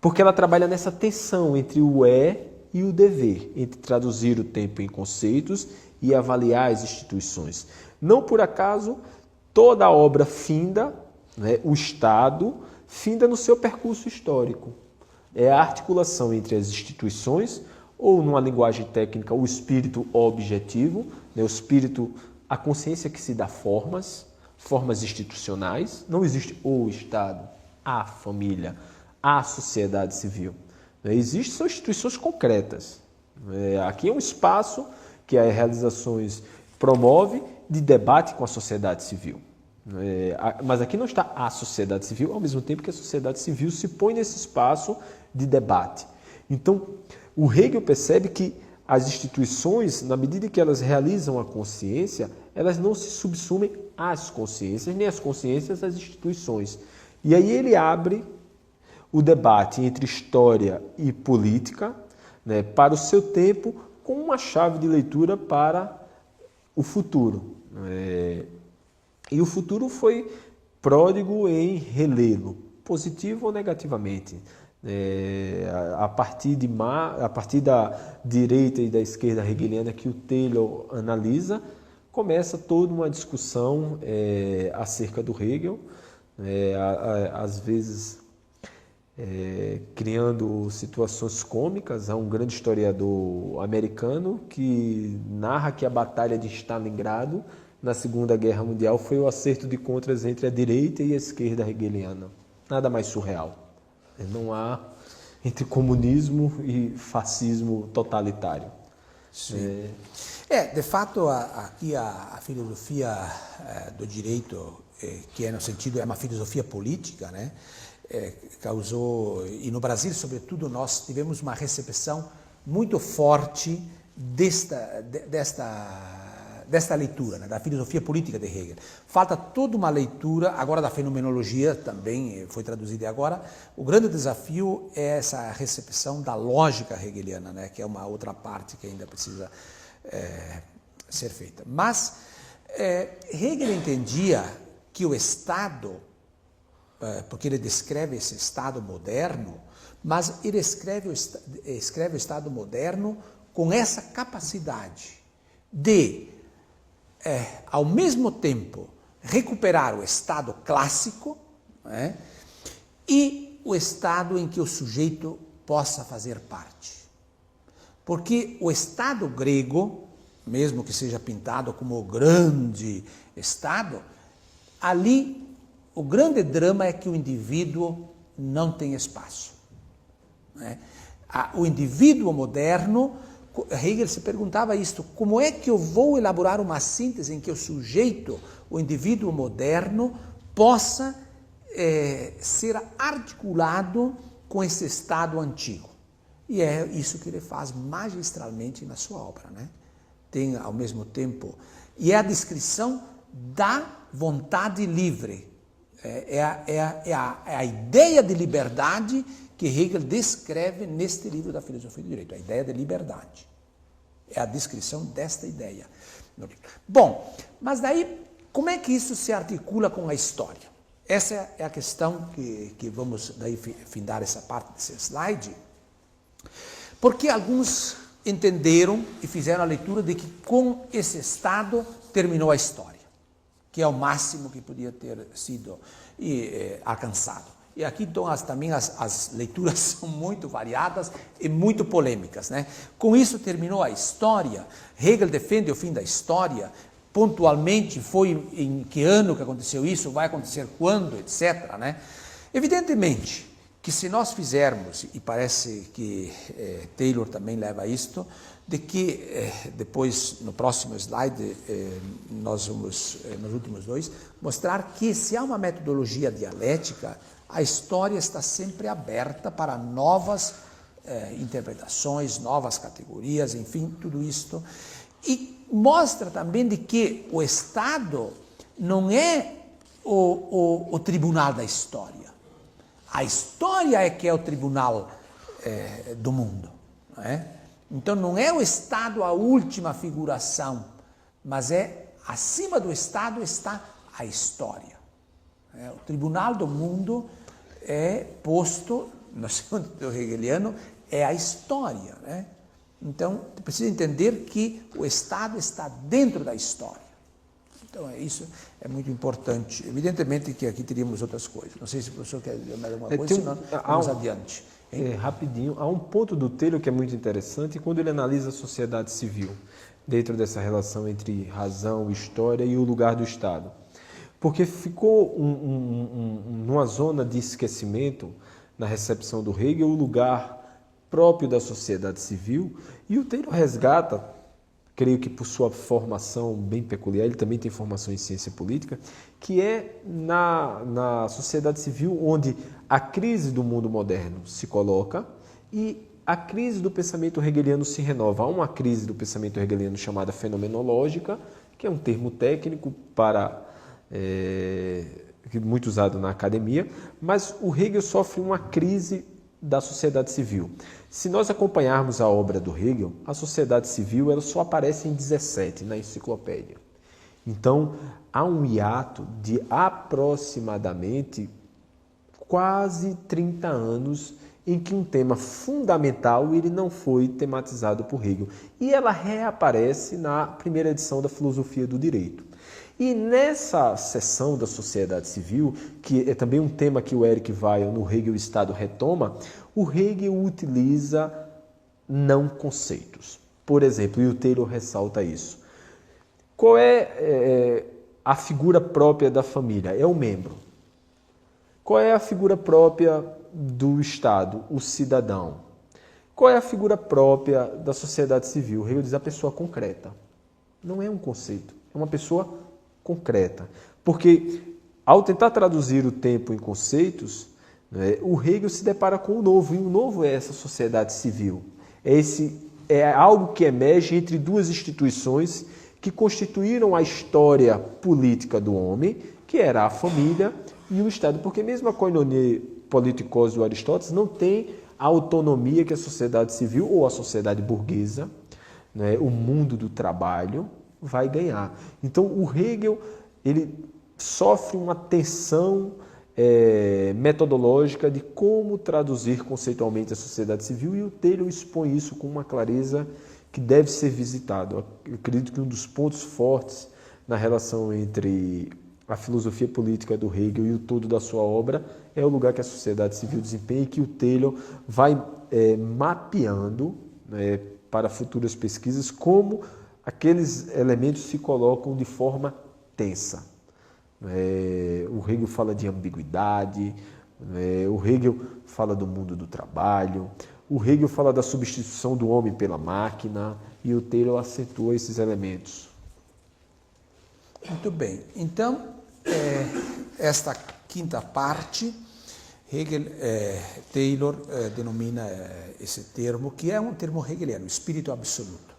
S1: Porque ela trabalha nessa tensão entre o e o dever, entre traduzir o tempo em conceitos e avaliar as instituições. Não por acaso, toda a obra finda, né, o Estado, finda no seu percurso histórico. É a articulação entre as instituições, ou numa linguagem técnica, o espírito objetivo, né, o espírito, a consciência que se dá formas institucionais. Não existe o Estado, a família, a sociedade civil. Existem são instituições concretas. Aqui é um espaço que a Realizações promove de debate com a sociedade civil. Mas aqui não está a sociedade civil, ao mesmo tempo que a sociedade civil se põe nesse espaço de debate. Então, o Hegel percebe que as instituições, na medida que elas realizam a consciência, elas não se subsumem às consciências, nem as consciências às instituições. E aí ele abre o debate entre história e política, né, para o seu tempo, com uma chave de leitura para o futuro. E o futuro foi pródigo em relê-lo, positivo ou negativamente. A partir da direita e da esquerda hegeliana que o Taylor analisa, começa toda uma discussão acerca do Hegel, às vezes criando situações cômicas. Há um grande historiador americano que narra que a Batalha de Stalingrado, na Segunda Guerra Mundial, foi o acerto de contas entre a direita e a esquerda hegeliana. Nada mais surreal. Não há entre comunismo e fascismo totalitário.
S2: Sim. De fato, aqui a filosofia do direito, que no sentido é uma filosofia política, né? Causou, e no Brasil, sobretudo, nós tivemos uma recepção muito forte desta leitura, né, da filosofia política de Hegel. Falta toda uma leitura, agora da fenomenologia, também foi traduzida agora. O grande desafio é essa recepção da lógica hegeliana, né, que é uma outra parte que ainda precisa ser feita. Mas Hegel entendia que o Estado, porque ele descreve esse Estado moderno, mas ele escreve o Estado moderno com essa capacidade de, ao mesmo tempo, recuperar o Estado clássico, né, e o Estado em que o sujeito possa fazer parte. Porque o Estado grego, mesmo que seja pintado como o grande Estado, ali o grande drama é que o indivíduo não tem espaço. Né? O indivíduo moderno, Hegel se perguntava isto: como é que eu vou elaborar uma síntese em que o sujeito, o indivíduo moderno, possa ser articulado com esse Estado antigo? E é isso que ele faz magistralmente na sua obra, né? Tem, ao mesmo tempo, e é a descrição da vontade livre. É a ideia de liberdade que Hegel descreve neste livro da Filosofia do Direito, a ideia de liberdade. É a descrição desta ideia. Bom, mas daí, como é que isso se articula com a história? Essa é a questão que vamos daí findar essa parte desse slide, porque alguns entenderam e fizeram a leitura de que com esse Estado terminou a história, que é o máximo que podia ter sido alcançado. E aqui então também as leituras são muito variadas e muito polêmicas, né? Com isso terminou a história. Hegel defende o fim da história. Pontualmente foi em que ano que aconteceu isso, vai acontecer quando, etc., né? Evidentemente que se nós fizermos, e parece que Taylor também leva a isto, de que depois, no próximo slide, nós vamos, nos últimos dois, mostrar que se há uma metodologia dialética, a história está sempre aberta para novas interpretações, novas categorias, enfim, tudo isto. E mostra também de que o Estado não é o tribunal da história. A história é que é o tribunal do mundo, não é? Então não é o Estado a última figuração, mas acima do Estado está a história. O tribunal do mundo é posto, no segundo hegeliano, é a história, né? Então, precisa entender que o Estado está dentro da história. Então, isso é muito importante. Evidentemente que aqui teríamos outras coisas. Não sei se o professor quer dizer mais alguma coisa, senão vamos adiante.
S1: Rapidinho, há um ponto do Taylor que é muito interessante quando ele analisa a sociedade civil, dentro dessa relação entre razão, história e o lugar do Estado. Porque ficou numa zona de esquecimento, na recepção do Hegel, o lugar próprio da sociedade civil, e o Taylor resgata, creio que por sua formação bem peculiar, ele também tem formação em ciência política, que é na sociedade civil onde a crise do mundo moderno se coloca e a crise do pensamento hegeliano se renova. Há uma crise do pensamento hegeliano chamada fenomenológica, que é um termo técnico muito usado na academia, mas o Hegel sofre uma crise da sociedade civil. Se nós acompanharmos a obra do Hegel, a sociedade civil ela só aparece em 17 na enciclopédia. Então, há um hiato de aproximadamente quase 30 anos em que um tema fundamental ele não foi tematizado por Hegel. E ela reaparece na primeira edição da Filosofia do Direito. E nessa seção da sociedade civil, que é também um tema que o Eric Weil no Hegel Estado retoma, o Hegel utiliza não conceitos. Por exemplo, e o Taylor ressalta isso. Qual é a figura própria da família? É o membro. Qual é a figura própria do Estado? O cidadão. Qual é a figura própria da sociedade civil? O Hegel diz a pessoa concreta. Não é um conceito, é uma pessoa concreta. Porque, ao tentar traduzir o tempo em conceitos, né, o Hegel se depara com o novo, e o novo é essa sociedade civil. É algo que emerge entre duas instituições que constituíram a história política do homem, que era a família e o Estado. Porque mesmo a koinonia politikos do Aristóteles não tem a autonomia que a sociedade civil ou a sociedade burguesa, né, o mundo do trabalho, vai ganhar. Então, o Hegel ele sofre uma tensão metodológica de como traduzir conceitualmente a sociedade civil, e o Taylor expõe isso com uma clareza que deve ser visitado. Eu acredito que um dos pontos fortes na relação entre a filosofia política do Hegel e o todo da sua obra é o lugar que a sociedade civil desempenha, e que o Taylor vai mapeando, né, para futuras pesquisas como aqueles elementos se colocam de forma tensa. O Hegel fala de ambiguidade, o Hegel fala do mundo do trabalho, o Hegel fala da substituição do homem pela máquina, e o Taylor acentua esses elementos.
S2: Muito bem. Então, esta quinta parte, Taylor denomina esse termo, que é um termo hegeliano, espírito absoluto.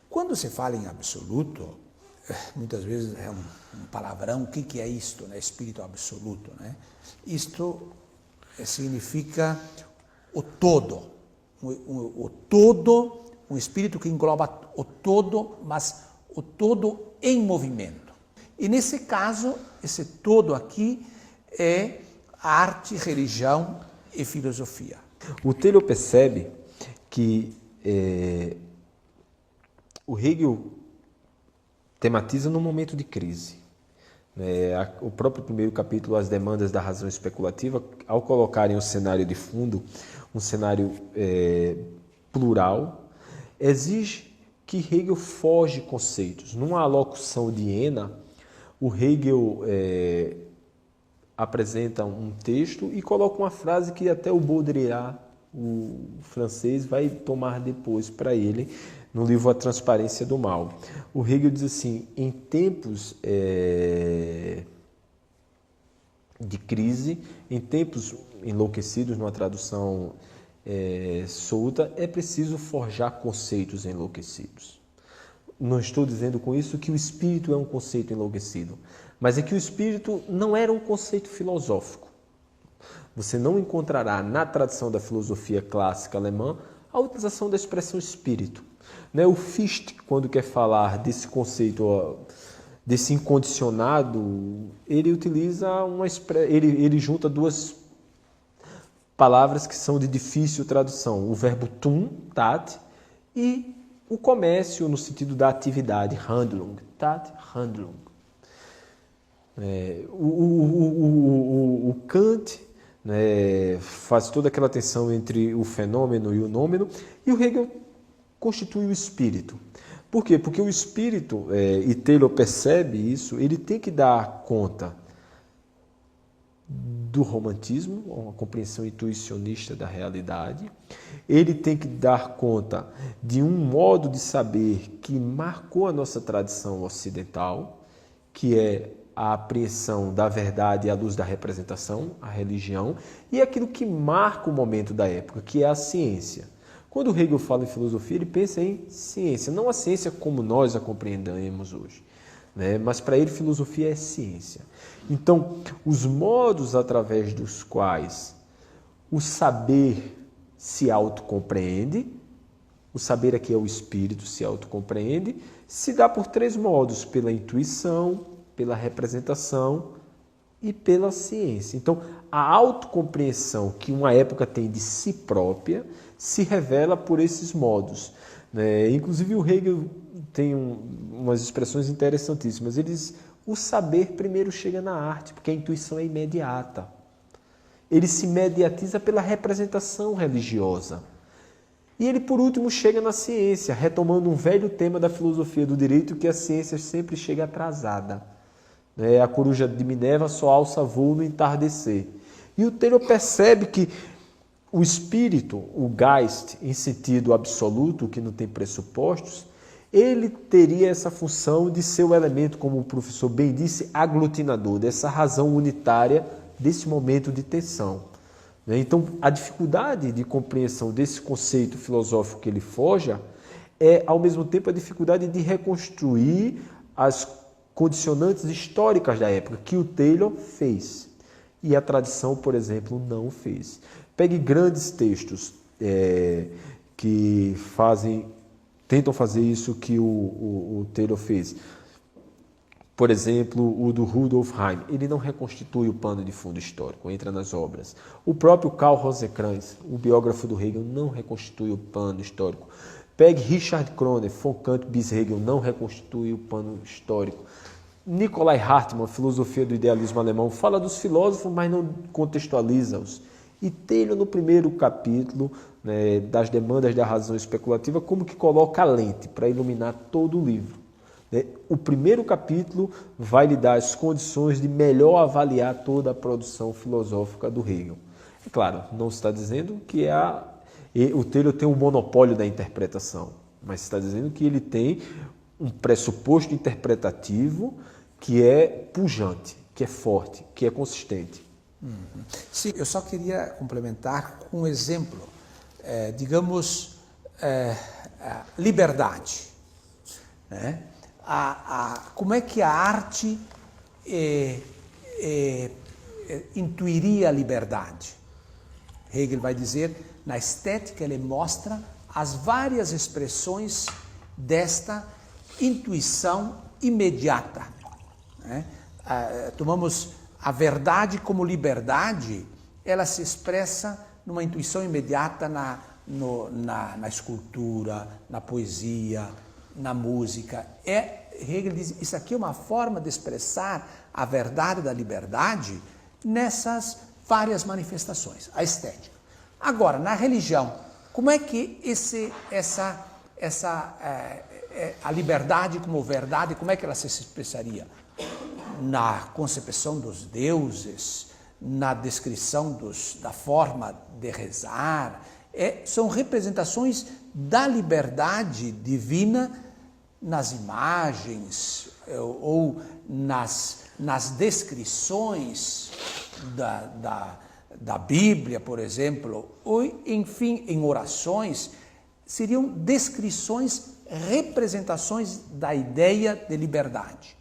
S2: Quando se fala em absoluto, muitas vezes é um palavrão. O que é isto, né? Espírito absoluto, né? Isto significa o todo, o todo, um espírito que engloba o todo, mas o todo em movimento. E nesse caso, esse todo aqui é arte, religião e filosofia.
S1: O Taylor percebe que o Hegel tematiza num momento de crise. O próprio primeiro capítulo, As Demandas da Razão Especulativa, ao colocarem o cenário de fundo, um cenário plural, exige que Hegel foge conceitos. Numa alocução de Ena, o Hegel apresenta um texto e coloca uma frase que até o Baudrillard, o francês, vai tomar depois para ele no livro A Transparência do Mal. O Hegel diz assim: em tempos de crise, em tempos enlouquecidos, numa tradução solta, é preciso forjar conceitos enlouquecidos. Não estou dizendo com isso que o espírito é um conceito enlouquecido, mas é que o espírito não era um conceito filosófico. Você não encontrará na tradição da filosofia clássica alemã a utilização da expressão espírito. O Fichte, quando quer falar desse conceito, desse incondicionado, ele utiliza ele junta duas palavras que são de difícil tradução: o verbo tun, tat, e o comércio no sentido da atividade, Handlung, tat, Handlung. O Kant faz toda aquela tensão entre o fenômeno e o nômeno, e o Hegel constitui o espírito. Por quê? Porque o espírito, e Taylor percebe isso, ele tem que dar conta do romantismo, uma compreensão intuicionista da realidade. Ele tem que dar conta de um modo de saber que marcou a nossa tradição ocidental, que é a apreensão da verdade à luz da representação, a religião, e aquilo que marca o momento da época, que é a ciência. Quando Hegel fala em filosofia, ele pensa em ciência, não a ciência como nós a compreendemos hoje, mas para ele filosofia é ciência. Então, os modos através dos quais o saber se autocompreende, o saber aqui é o espírito, se autocompreende, se dá por três modos: pela intuição, pela representação e pela ciência. Então, a autocompreensão que uma época tem de si própria se revela por esses modos. Inclusive, o Hegel tem umas expressões interessantíssimas. Ele diz: o saber primeiro chega na arte, porque a intuição é imediata. Ele se mediatiza pela representação religiosa. E ele, por último, chega na ciência, retomando um velho tema da filosofia do direito, que a ciência sempre chega atrasada. A coruja de Minerva só alça voo no entardecer. E o Taylor percebe que o espírito, o Geist, em sentido absoluto, que não tem pressupostos, ele teria essa função de ser o elemento, como o professor bem disse, aglutinador, dessa razão unitária, desse momento de tensão. Então, a dificuldade de compreensão desse conceito filosófico que ele forja é, ao mesmo tempo, a dificuldade de reconstruir as condicionantes históricas da época, que o Taylor fez. E a tradição, por exemplo, não fez. Pegue grandes textos que tentam fazer isso que o Taylor fez. Por exemplo, o do Rudolf Heim. Ele não reconstitui o pano de fundo histórico, entra nas obras. O próprio Karl Rosenkranz, o biógrafo do Hegel, não reconstitui o pano histórico. Pegue Richard Kroner, von Kant bis Hegel, não reconstitui o pano histórico. Nikolai Hartmann, Filosofia do Idealismo Alemão, fala dos filósofos, mas não contextualiza-os. E Taylor, no primeiro capítulo, das demandas da razão especulativa, como que coloca a lente para iluminar todo o livro. O primeiro capítulo vai lhe dar as condições de melhor avaliar toda a produção filosófica do Hegel. É claro, não se está dizendo que o Taylor tem um monopólio da interpretação, mas se está dizendo que ele tem um pressuposto interpretativo que é pujante, que é forte, que é consistente.
S2: Sim, eu só queria complementar com um exemplo, digamos, liberdade. Como é que a arte intuiria a liberdade? Hegel vai dizer, na estética ele mostra as várias expressões desta intuição imediata. Tomamos a verdade como liberdade, ela se expressa numa intuição imediata na escultura, na poesia, na música. Hegel diz, isso aqui é uma forma de expressar a verdade da liberdade nessas várias manifestações, a estética. Agora, na religião, como é que a liberdade como verdade, como é que ela se expressaria? na concepção dos deuses, na descrição da forma de rezar, são representações da liberdade divina nas imagens ou nas descrições da Bíblia, por exemplo, ou, enfim, em orações, seriam descrições, representações da ideia de liberdade.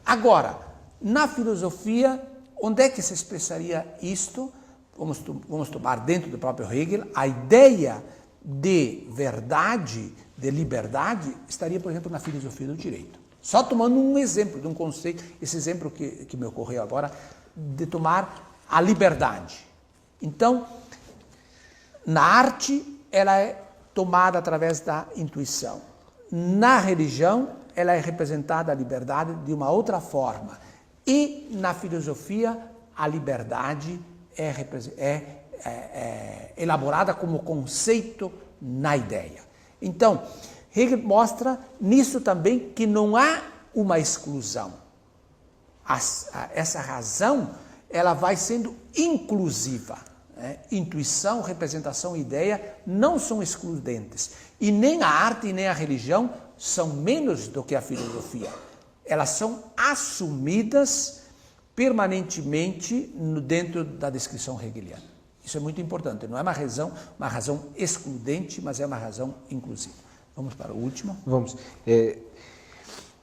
S2: Agora, na filosofia, onde é que se expressaria isto? Vamos tomar dentro do próprio Hegel, a ideia de verdade, de liberdade, estaria, por exemplo, na filosofia do direito. Só tomando um exemplo, de um conceito, esse exemplo que me ocorreu agora, de tomar a liberdade. Então, na arte, ela é tomada através da intuição. Na religião, ela é representada a liberdade de uma outra forma. E na filosofia, a liberdade é elaborada como conceito na ideia. Então, Hegel mostra nisso também que não há uma exclusão. Essa razão, ela vai sendo inclusiva. Intuição, representação e ideia não são excludentes. E nem a arte nem a religião são menos do que a filosofia. Elas são assumidas permanentemente dentro da descrição hegeliana. Isso é muito importante. Não é uma razão excludente, mas é uma razão inclusiva. Vamos para o último?
S1: Vamos.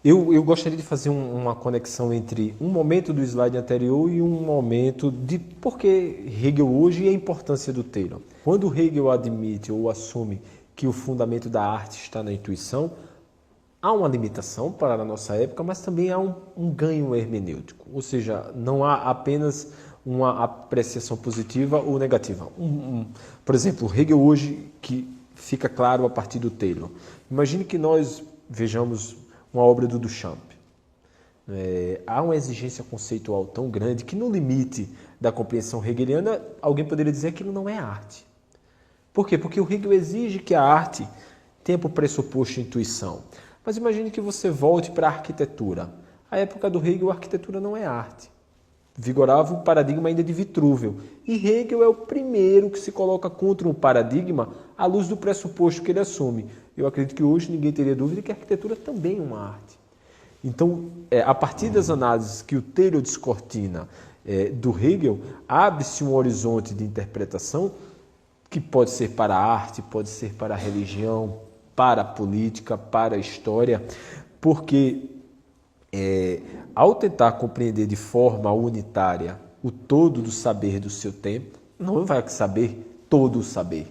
S1: Eu gostaria de fazer uma conexão entre um momento do slide anterior e um momento de por que Hegel hoje e a importância do Taylor. Quando Hegel admite ou assume que o fundamento da arte está na intuição, há uma limitação para a nossa época, mas também há um ganho hermenêutico. Ou seja, não há apenas uma apreciação positiva ou negativa. Por exemplo, Hegel hoje, que fica claro a partir do Taylor. Imagine que nós vejamos uma obra do Duchamp. Há uma exigência conceitual tão grande que no limite da compreensão hegeliana, alguém poderia dizer que aquilo não é arte. Por quê? Porque o Hegel exige que a arte tenha por pressuposto intuição. Mas imagine que você volte para a arquitetura. A época do Hegel, a arquitetura não é arte. Vigorava o paradigma ainda de Vitrúvio. E Hegel é o primeiro que se coloca contra um paradigma à luz do pressuposto que ele assume. Eu acredito que hoje ninguém teria dúvida que a arquitetura também é uma arte. Então, a partir das análises que o Taylor descortina do Hegel, abre-se um horizonte de interpretação que pode ser para a arte, pode ser para a religião, para a política, para a história, porque ao tentar compreender de forma unitária o todo do saber do seu tempo, não vai saber todo o saber,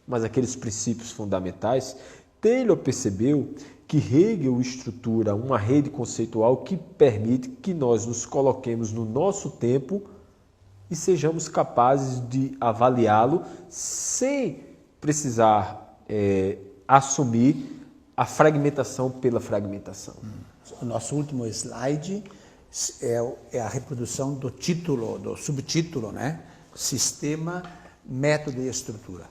S1: mas aqueles princípios fundamentais, Taylor percebeu que Hegel estrutura uma rede conceitual que permite que nós nos coloquemos no nosso tempo e sejamos capazes de avaliá-lo sem precisar assumir a fragmentação pela fragmentação.
S2: O nosso último slide é a reprodução do título, do subtítulo, né? Sistema, método e estrutura.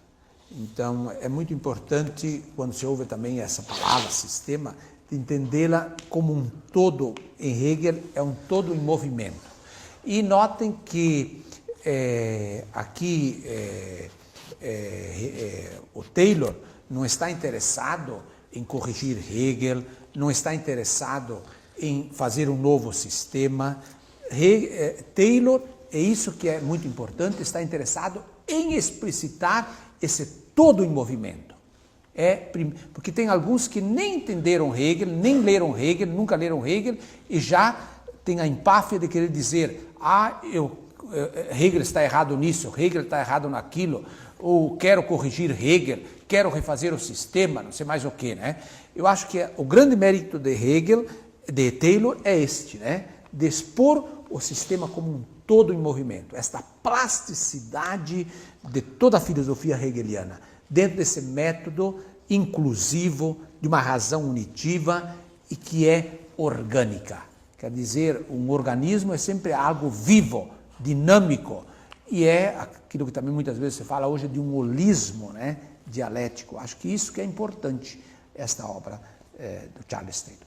S2: Então, é muito importante, quando se ouve também essa palavra, sistema, entendê-la como um todo. Em Hegel, é um todo em movimento. E notem que aqui o Taylor não está interessado em corrigir Hegel, não está interessado em fazer um novo sistema. Taylor, é isso que é muito importante, está interessado em explicitar esse todo em movimento. Porque tem alguns que nem entenderam Hegel, nem leram Hegel, nunca leram Hegel, e já tem a empáfia de querer dizer, Hegel está errado nisso, Hegel está errado naquilo, ou quero corrigir Hegel, quero refazer o sistema, não sei mais o que, né? Eu acho que o grande mérito de Hegel, de Taylor, é este, né? De expor o sistema como um todo em movimento, esta plasticidade de toda a filosofia hegeliana, dentro desse método inclusivo, de uma razão unitiva e que é orgânica. Quer dizer, um organismo é sempre algo vivo, dinâmico, e é aquilo que também muitas vezes se fala hoje de um holismo, né, dialético. Acho que isso que é importante, esta obra do Charles Taylor.